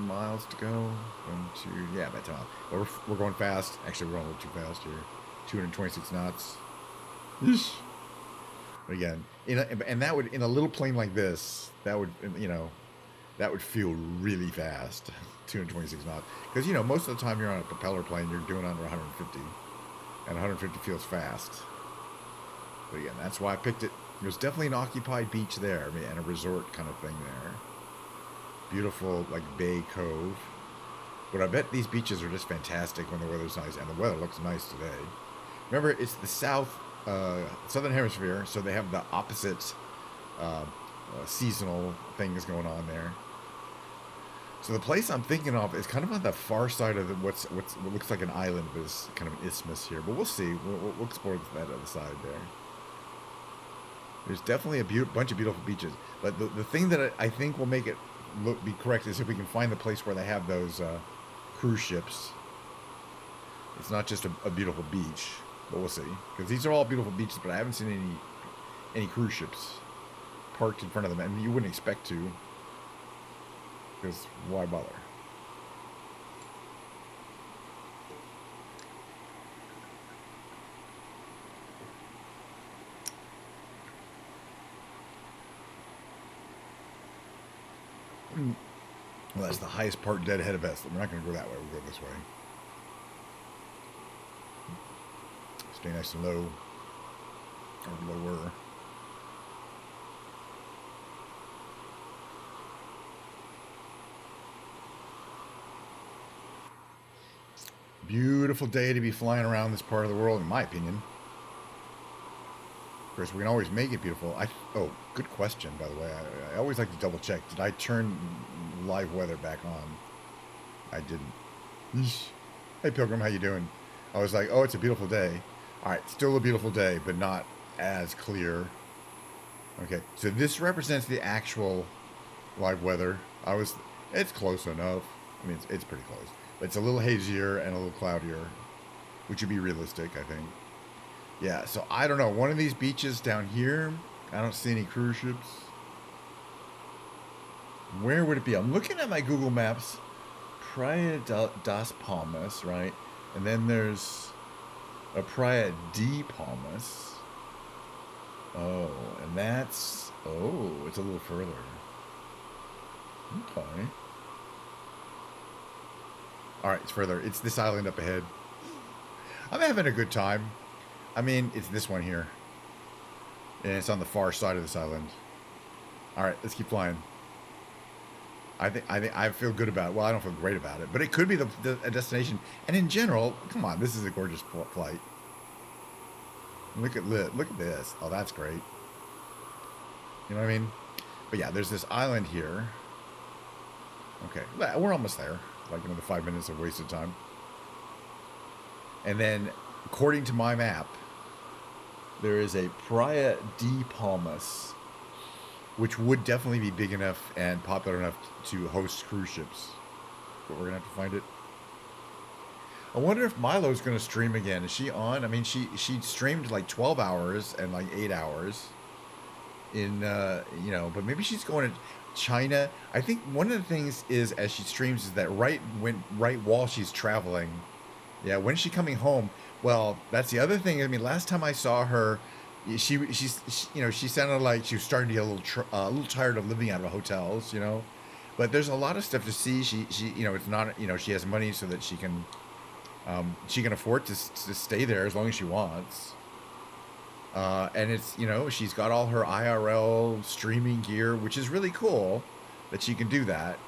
miles to go. 1, 2, yeah, about 10 miles. But we're going fast. Actually, we're going a little too fast here. 226 knots. Yeesh. But again, and that would, in a little plane like this, that would, you know, that would feel really fast. 226 knots. Because, you know, most of the time you're on a propeller plane, you're doing under 150. And 150 feels fast. But again, that's why I picked it. There's definitely an occupied beach there, I mean, and a resort kind of thing there. Beautiful, like, Bay Cove. But I bet these beaches are just fantastic when the weather's nice, and the weather looks nice today. Remember, it's the southern hemisphere, so they have the opposite seasonal things going on there. So the place I'm thinking of is kind of on the far side of what looks like an island, but it's kind of an isthmus here. But we'll see. We'll explore that other side there. There's definitely a bunch of beautiful beaches. But the thing that I think will make it be correct is if we can find the place where they have those cruise ships. It's not just a beautiful beach, but we'll see. Because these are all beautiful beaches, but I haven't seen any cruise ships parked in front of them. And you wouldn't expect to. Because why bother? Well, that's the highest part dead ahead of us. We're not going to go that way. We'll go this way. Stay nice and low. Or lower. Beautiful day to be flying around this part of the world, in my opinion. Of course, we can always make it beautiful. Oh, good question, by the way. I always like to double check. Did I turn live weather back on? I didn't. Hey, Pilgrim, how you doing? I was like, oh, it's a beautiful day. All right, still a beautiful day, but not as clear. Okay, so this represents the actual live weather. It's close enough. I mean, it's pretty close. But it's a little hazier and a little cloudier, which would be realistic, I think. Yeah, so I don't know. One of these beaches down here, I don't see any cruise ships. Where would it be? I'm looking at my Google Maps. Praia das Palmas, right? And then there's a Praia de Palmas. Oh, and that's... Oh, it's a little further. Okay. Alright, it's further. It's this island up ahead. I'm having a good time. I mean, it's this one here. And it's on the far side of this island. Alright, let's keep flying. I feel good about it. Well, I don't feel great about it. But it could be a destination. And in general, come on, this is a gorgeous flight. Look at this. Oh, that's great. You know what I mean? But yeah, there's this island here. Okay, we're almost there. Like another 5 minutes of wasted time. And then, according to my map, there is a Praia de Palmas, which would definitely be big enough and popular enough to host cruise ships. But we're going to have to find it. I wonder if Milo's going to stream again. Is she on? I mean, she streamed like 12 hours and like 8 hours. But maybe she's going to China. I think one of the things is, as she streams, is that right while she's traveling. Yeah, when is she coming home? Well, that's the other thing. I mean, last time I saw her, she sounded like she was starting to get a little tired of living out of hotels, But there's a lot of stuff to see. She it's not, she has money so that she can afford to stay there as long as she wants. And it's, she's got all her IRL streaming gear, which is really cool that she can do that,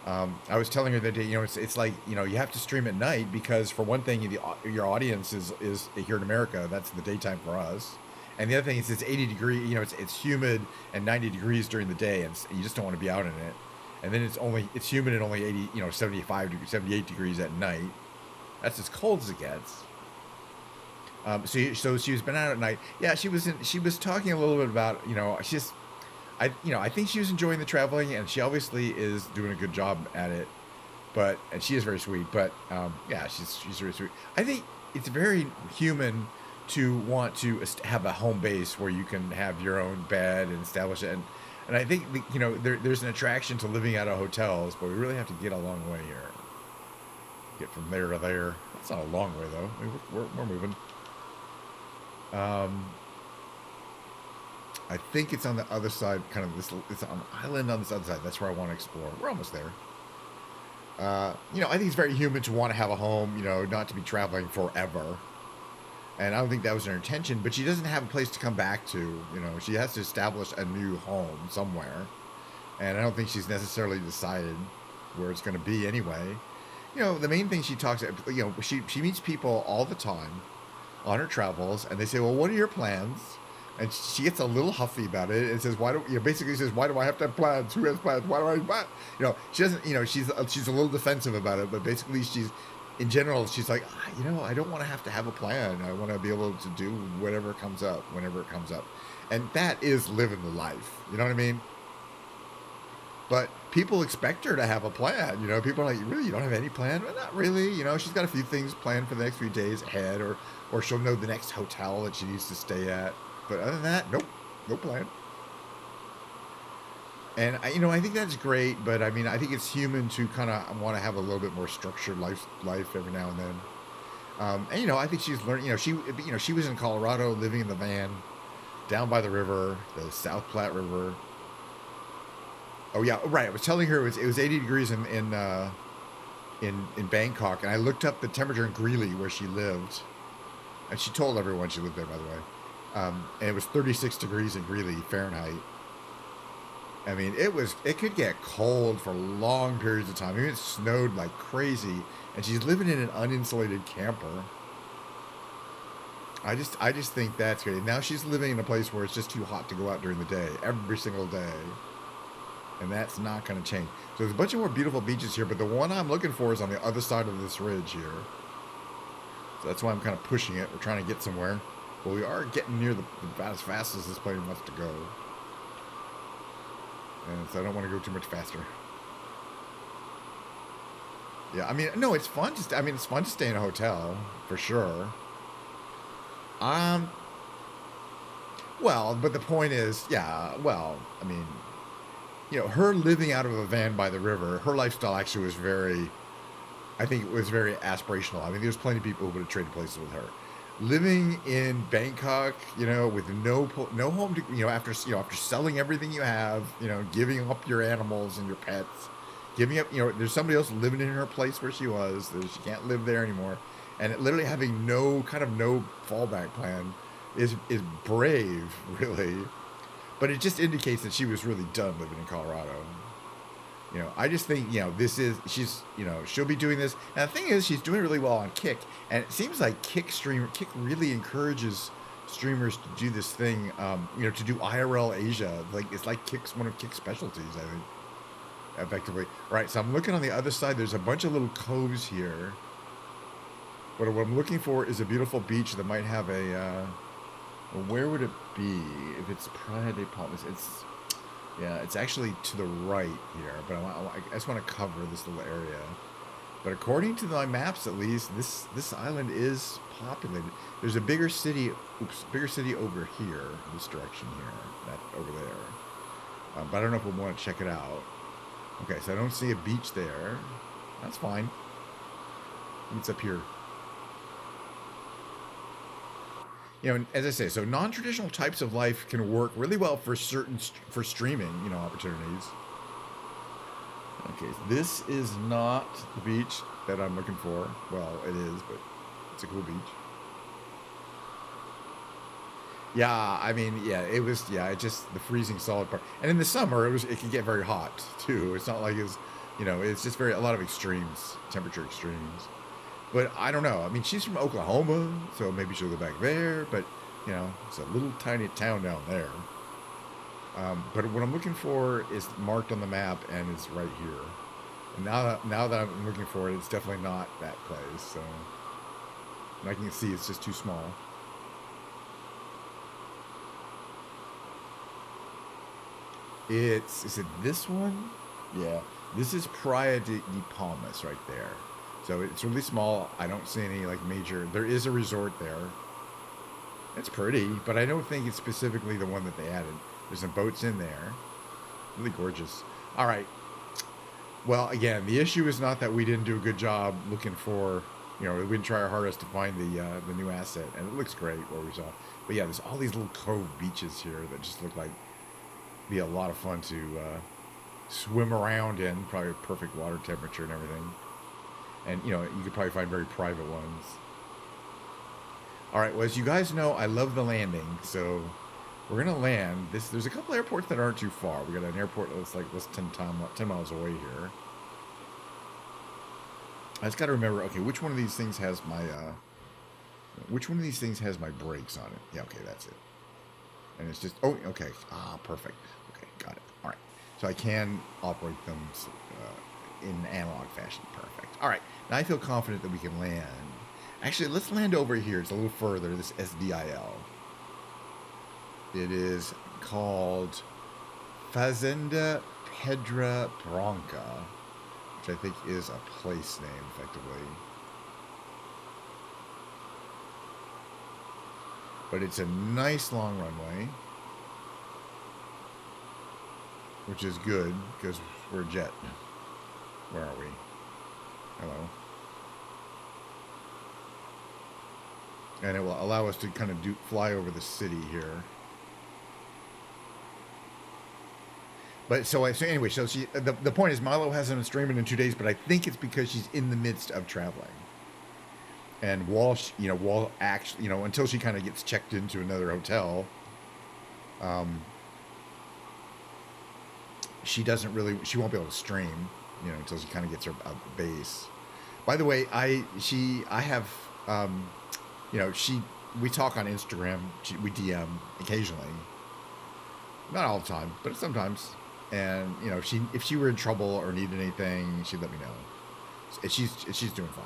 I was telling her that day, it's like, you have to stream at night because, for one thing, your audience is here in America. That's the daytime for us. And the other thing is it's 80 degrees, it's humid and 90 degrees during the day, and you just don't want to be out in it. And then it's humid and only 80, 75 degrees, 78 degrees at night. That's as cold as it gets. So she's been out at night. Yeah, she was talking a little bit about, I think she was enjoying the traveling, and she obviously is doing a good job at it. And she is very sweet. But yeah, she's very sweet. I think it's very human to want to have a home base where you can have your own bed and establish it. And I think there's an attraction to living out of hotels, but we really have to get a long way here. Get from there to there. It's not a long way though. I mean, we're moving. I think it's on the other side, kind of this. It's on an island on this other side. That's where I want to explore. We're almost there. I think it's very human to want to have a home. Not to be traveling forever. And I don't think that was her intention. But she doesn't have a place to come back to. She has to establish a new home somewhere. And I don't think she's necessarily decided where it's going to be anyway. The main thing she talks. She meets people all the time on her travels, and they say, well, what are your plans? And she gets a little huffy about it and says, basically says, why do I have to have plans? Who has plans? Why do I, she doesn't, she's a little defensive about it, but basically in general, she's like, I don't want to have a plan. I want to be able to do whatever comes up whenever it comes up. And that is living the life. You know what I mean? But people expect her to have a plan. People are like, really, you don't have any plan? Well, not really. She's got a few things planned for the next few days ahead, or she'll know the next hotel that she needs to stay at. But other than that, nope, no plan. And I think that's great. But I mean, I think it's human to kind of want to have a little bit more structured life every now and then. And I think she's learned. She was in Colorado, living in the van, down by the river, the South Platte River. Oh yeah, right. I was telling her it was 80 degrees in Bangkok, and I looked up the temperature in Greeley where she lived, and she told everyone she lived there, by the way. And it was 36 degrees in Greeley Fahrenheit. I mean, it could get cold for long periods of time. Even it snowed like crazy, and she's living in an uninsulated camper. I just think that's great. Now she's living in a place where it's just too hot to go out during the day, every single day. And that's not going to change. So there's a bunch of more beautiful beaches here, but the one I'm looking for is on the other side of this ridge here. So that's why I'm kind of pushing it. We're trying to get somewhere. But we are getting near about as fast as this plane wants to go. And so I don't want to go too much faster. Yeah, I mean, no, it's fun. It's fun to stay in a hotel, for sure. Well, but the point is, yeah, well, I mean, her living out of a van by the river, her lifestyle actually was I think it was very aspirational. I mean, there's plenty of people who would have traded places with her. Living in Bangkok, with no home to, after selling everything you have, giving up your animals and your pets, giving up, there's somebody else living in her place where she was. She can't live there anymore. And literally having no fallback plan is brave, really. But it just indicates that she was really done living in Colorado. I just think, she'll be doing this. And the thing is, she's doing really well on Kick. And it seems like Kick really encourages streamers to do this thing, to do IRL Asia. It's like one of Kick's specialties, I think, effectively. All right, so I'm looking on the other side. There's a bunch of little coves here. But what I'm looking for is a beautiful beach that might have a... well, where would it be if it's Praia de Palmas? It's actually to the right here, but I just want to cover this little area. But according to my maps, at least, this island is populated. There's a bigger city over here, this direction here, that over there. But I don't know if we'll want to check it out. Okay, so I don't see a beach there. That's fine. It's up here. As I say, so non-traditional types of life can work really well for streaming, opportunities. Okay, this is not the beach that I'm looking for. Well, it is, but it's a cool beach. Yeah, I mean, it was just the freezing solid part. And in the summer, it could get very hot too. It's not like it's just a lot of extremes, temperature extremes. But I don't know. I mean, she's from Oklahoma, so maybe she'll go back there. But, it's a little tiny town down there. But what I'm looking for is marked on the map and it's right here. And now that I'm looking for it, it's definitely not that place. So, and I can see it's just too small. Is it this one? Yeah. This is Praia de Palmas right there. So it's really small. I don't see any major. There is a resort there. It's pretty, but I don't think it's specifically the one that they added. There's some boats in there. Really gorgeous. All right. Well, again, the issue is not that we didn't do a good job looking for, we didn't try our hardest to find the new asset, and it looks great what we saw. But yeah, there's all these little cove beaches here that just look like be a lot of fun to swim around in. Probably perfect water temperature and everything. And, you could probably find very private ones. All right, well, as you guys know, I love the landing. So we're going to land. There's a couple airports that aren't too far. We got an airport that's like less than 10 miles away here. I just got to remember, okay, which one of these things has my brakes on it? Yeah, okay, that's it. And it's just, oh, okay. Perfect. Okay, got it. All right. So I can operate them in analog fashion. Perfect. All right. Now I feel confident that we can land. Actually, let's land over here. It's a little further, this SDIL. It is called Fazenda Pedra Branca, which I think is a place name, effectively. But it's a nice long runway, which is good because we're a jet. Where are we? Hello. And it will allow us to kind of fly over the city here. But so anyway, so the point is Milo hasn't been streaming in 2 days, but I think it's because she's in the midst of traveling. And while actually, until she kind of gets checked into another hotel, she won't be able to stream, until she kind of gets her base. By the way, we talk on Instagram, we DM occasionally, not all the time, but sometimes. And if she were in trouble or needed anything, she'd let me know. She's doing fine.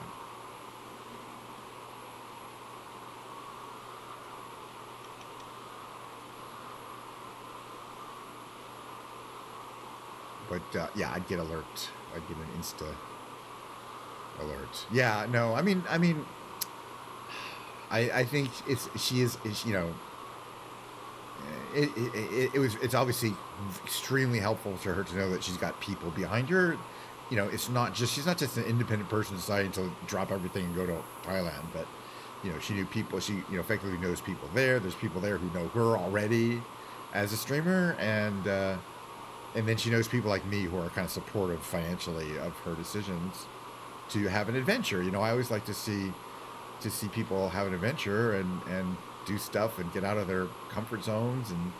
But yeah, I'd get alert. I'd get an Insta alert. Yeah, no, I mean, I think it's obviously extremely helpful to her to know that she's got people behind her. She's not just an independent person deciding to drop everything and go to Thailand, but she knew people. She effectively knows people there. There's people there who know her already as a streamer, and then she knows people like me who are kind of supportive financially of her decisions to have an adventure. I always like to see people have an adventure and do stuff and get out of their comfort zones and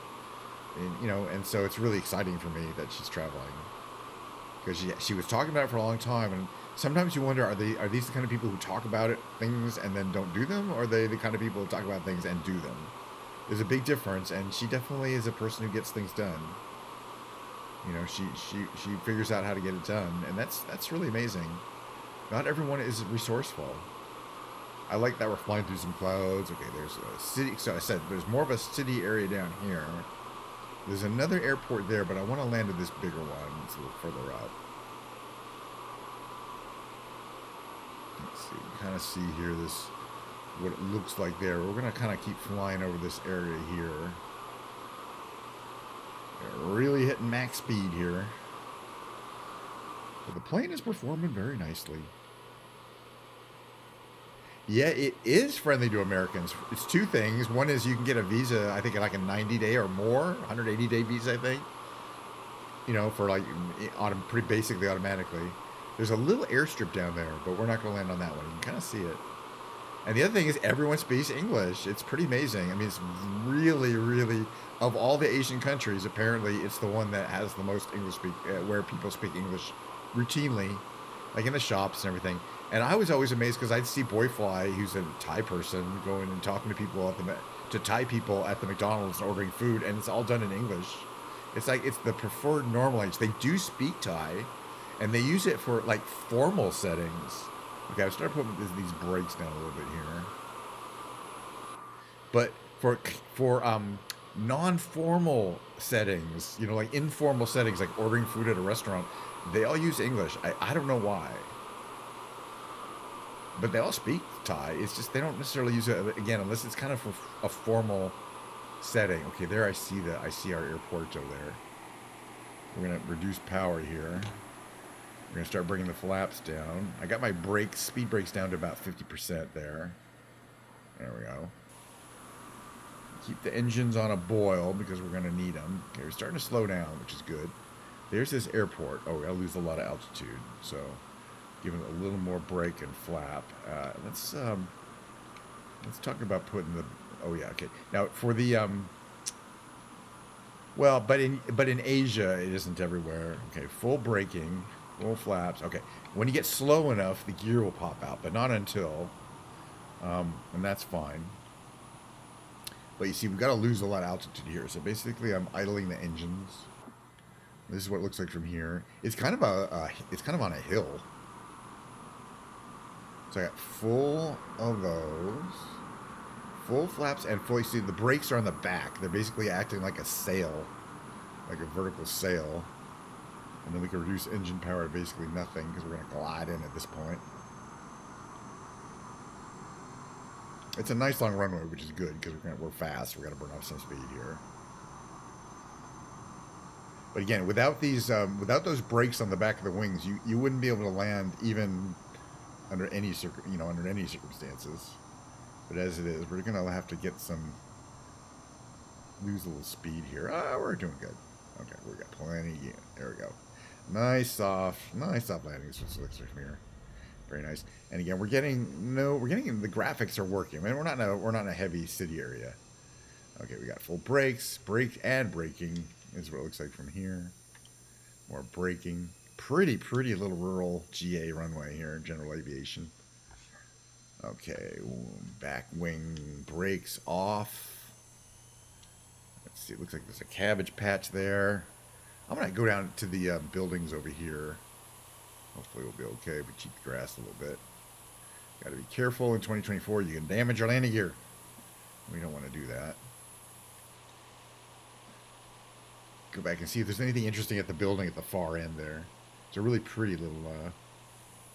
so it's really exciting for me that she's traveling, because she was talking about it for a long time, and sometimes you wonder, are these the kind of people who talk about things and then don't do them, or are they the kind of people who talk about things and do them? There's a big difference, and she definitely is a person who gets things done. She figures out how to get it done, and that's really amazing. Not everyone is resourceful. I like that we're flying through some clouds. Okay, there's a city. So I said there's more of a city area down here. There's another airport there, but I want to land at this bigger one. It's a little further up. Let's see. Kind of see here what it looks like there. We're going to kind of keep flying over this area here. We're really hitting max speed here. But the plane is performing very nicely. Yeah, it is friendly to Americans. It's two things. One is you can get a visa, I think like a 90-day or more, 180-day visa, I think. For like pretty basically automatically. There's a little airstrip down there, but we're not going to land on that one. You can kind of see it. And the other thing is everyone speaks English. It's pretty amazing. I mean, it's really, really, of all the Asian countries, apparently it's the one that has the most English where people speak English routinely, like in the shops and everything. And I was always amazed because I'd see Boyfly, who's a Thai person, going and talking to people to Thai people at the McDonald's and ordering food, and it's all done in English. It's like it's the preferred normal language. They do speak Thai, and they use it for like formal settings. Okay, I've started putting these brakes down a little bit here. But for non-formal settings, like informal settings, like ordering food at a restaurant, they all use English. I don't know why. But they all speak Thai. It's just they don't necessarily use it, again, unless it's kind of for a formal setting. Okay, there I see our airport over there. We're going to reduce power here. We're going to start bringing the flaps down. I got my speed brakes down to about 50% there. There we go. Keep the engines on a boil because we're going to need them. Okay, we're starting to slow down, which is good. There's this airport. Oh, I'll lose a lot of altitude, so give it a little more brake and flap. Let's talk about putting the. Oh yeah, okay. Now for the well, but in Asia it isn't everywhere. Okay, full braking, full flaps. Okay, when you get slow enough, the gear will pop out, but not until. And that's fine. But you see, we've got to lose a lot of altitude here. So basically, I'm idling the engines. This is what it looks like from here. It's kind of on a hill. So I got full of those. Full flaps and fully seated. The brakes are on the back. They're basically acting like a sail, like a vertical sail. And then we can reduce engine power to basically nothing because we're going to glide in at this point. It's a nice long runway, which is good because we're fast. We're going to burn off some speed here. But again, without without those brakes on the back of the wings, you wouldn't be able to land even under any under any circumstances. But as it is, we're gonna have to lose a little speed here. We're doing good. Okay, we got plenty. Yeah, there we go. Nice soft landing. This looks from here. Very nice. And again, we're getting the graphics are working. I mean, we're not in a heavy city area. Okay, we got full brakes, brake and braking is what it looks like from here. More braking. Pretty little rural GA runway here in general aviation. Okay, back wing brakes off. Let's see, it looks like there's a cabbage patch there. I'm going to go down to the buildings over here. Hopefully we'll be okay. We cheat the grass a little bit. Got to be careful in 2024. You can damage your landing gear. We don't want to do that. Go back and see if there's anything interesting at the building at the far end there. It's a really pretty little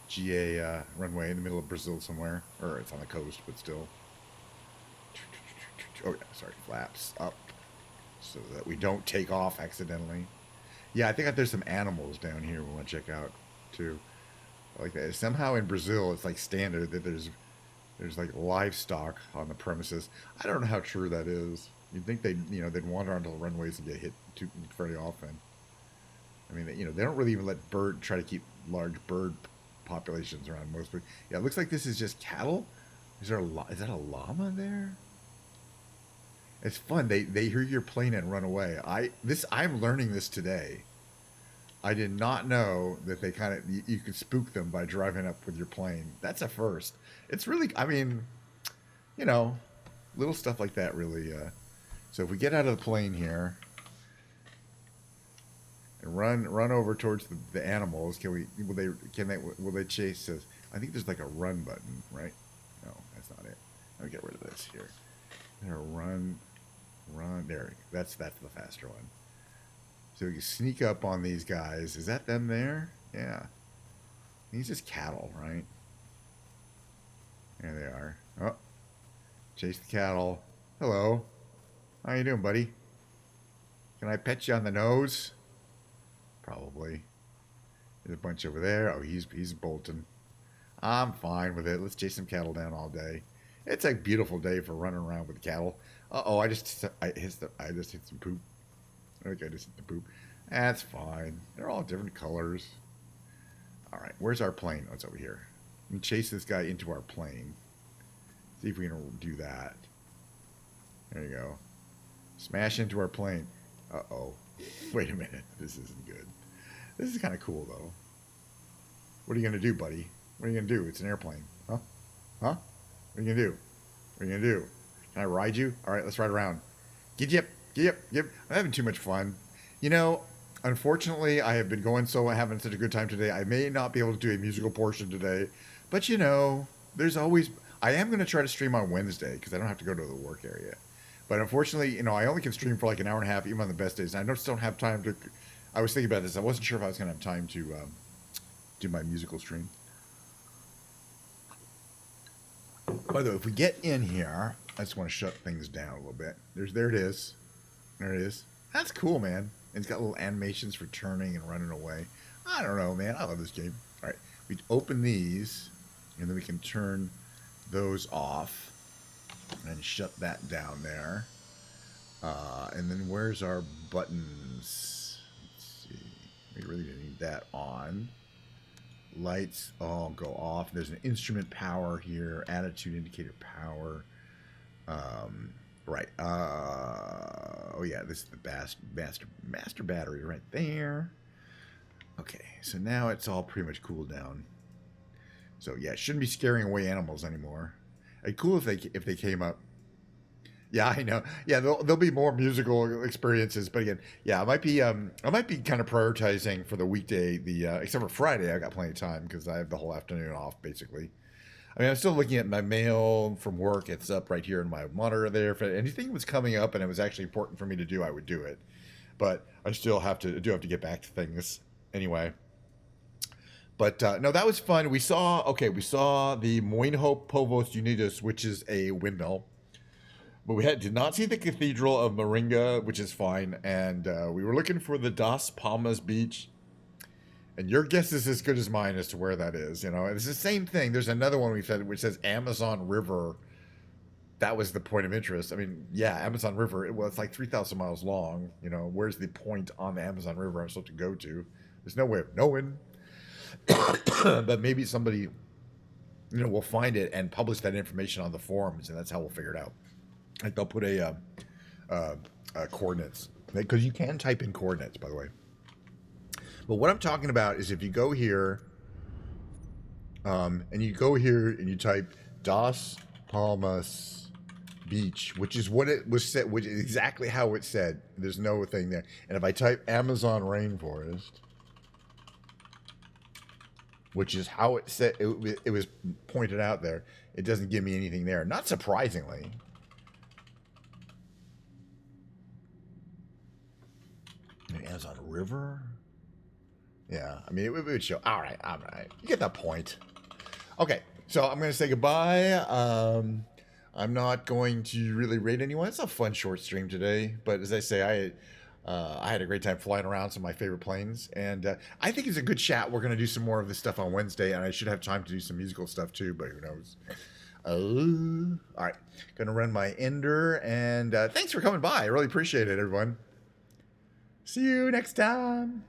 GA runway in the middle of Brazil somewhere. Or it's on the coast, but still. Oh, yeah, sorry. Flaps up so that we don't take off accidentally. Yeah, I think there's some animals down here we want to check out, too. Like that. Somehow in Brazil, it's like standard that there's like livestock on the premises. I don't know how true that is. You'd think they'd wander onto the runways and get hit very often. I mean, they don't really even let try to keep large bird populations around most. But yeah, it looks like this is just cattle. Is that a llama there? It's fun. They hear your plane and run away. I'm learning this today. I did not know that they you could spook them by driving up with your plane. That's a first. It's really, I mean, little stuff like that really. So if we get out of the plane here and run over towards the animals, will they chase us? I think there's like a run button, right? No, that's not it. Let me get rid of this here. Run. There, that's the faster one. So we can sneak up on these guys. Is that them there? Yeah. These just cattle, right? There they are. Oh, chase the cattle. Hello. How you doing, buddy? Can I pet you on the nose? Probably. There's a bunch over there. Oh, he's bolting. I'm fine with it. Let's chase some cattle down all day. It's a beautiful day for running around with cattle. Uh-oh, I just hit some poop. I think I just hit the poop. That's fine. They're all different colors. All right, where's our plane? Oh, it's over here. Let me chase this guy into our plane. See if we can do that. There you go. Smash into our plane. Uh-oh. Wait a minute. This isn't good. This is kind of cool, though. What are you going to do, buddy? What are you going to do? It's an airplane. Huh? Huh? What are you going to do? What are you going to do? Can I ride you? All right, let's ride around. Giddy up. I'm having too much fun. Unfortunately, I have been having such a good time today. I may not be able to do a musical portion today. But, there's always... I am going to try to stream on Wednesday because I don't have to go to the work area. But unfortunately, I only can stream for like an hour and a half, even on the best days. And I just don't have time to... I was thinking about this. I wasn't sure if I was going to have time to do my musical stream. By the way, if we get in here, I just want to shut things down a little bit. There it is. There it is. That's cool, man. And it's got little animations for turning and running away. I don't know, man. I love this game. All right. We open these, and then we can turn those off and shut that down there. And then where's our buttons? Let's see. We really need that on. Lights all go off. There's an instrument power here. Attitude indicator power. Right. Oh yeah, this is the master battery right there. Okay, so now it's all pretty much cooled down. So yeah, it shouldn't be scaring away animals anymore. It'd be cool if they came up. Yeah, I know. Yeah, there'll be more musical experiences, but again, yeah, I might be kind of prioritizing for the weekday. Except for Friday, I got plenty of time because I have the whole afternoon off basically. I mean, I'm still looking at my mail from work. It's up right here in my monitor there. If anything was coming up and it was actually important for me to do, I would do it. But I still have to get back to things anyway. But no, that was fun. We saw the Moinhope Povos Unidos, which is a windmill. But we did not see the Cathedral of Moringa, which is fine. And we were looking for the Das Palmas Beach. And your guess is as good as mine as to where that is. You know, it's the same thing. There's another one we said which says Amazon River. That was the point of interest. I mean, yeah, Amazon River. It's like 3,000 miles long. You know, where's the point on the Amazon River I'm supposed to go to? There's no way of knowing. But maybe somebody, will find it and publish that information on the forums, and that's how we'll figure it out. Like they'll put a coordinates, because you can type in coordinates, by the way. But what I'm talking about is if you go here, and you type Das Palmas Beach, which is what it was said, which is exactly how it said. There's no thing there. And if I type Amazon rainforest, which is how it said, it was pointed out there, it doesn't give me anything there. Not surprisingly. Amazon River? Yeah, I mean, it would show. All right. You get that point. Okay, so I'm going to say goodbye. I'm not going to really rate anyone. It's a fun short stream today, but as I say, I had a great time flying around some of my favorite planes, and I think it's a good chat. We're going to do some more of this stuff on Wednesday, and I should have time to do some musical stuff too, but who knows. All right, going to run my ender, and thanks for coming by. I really appreciate it, everyone. See you next time.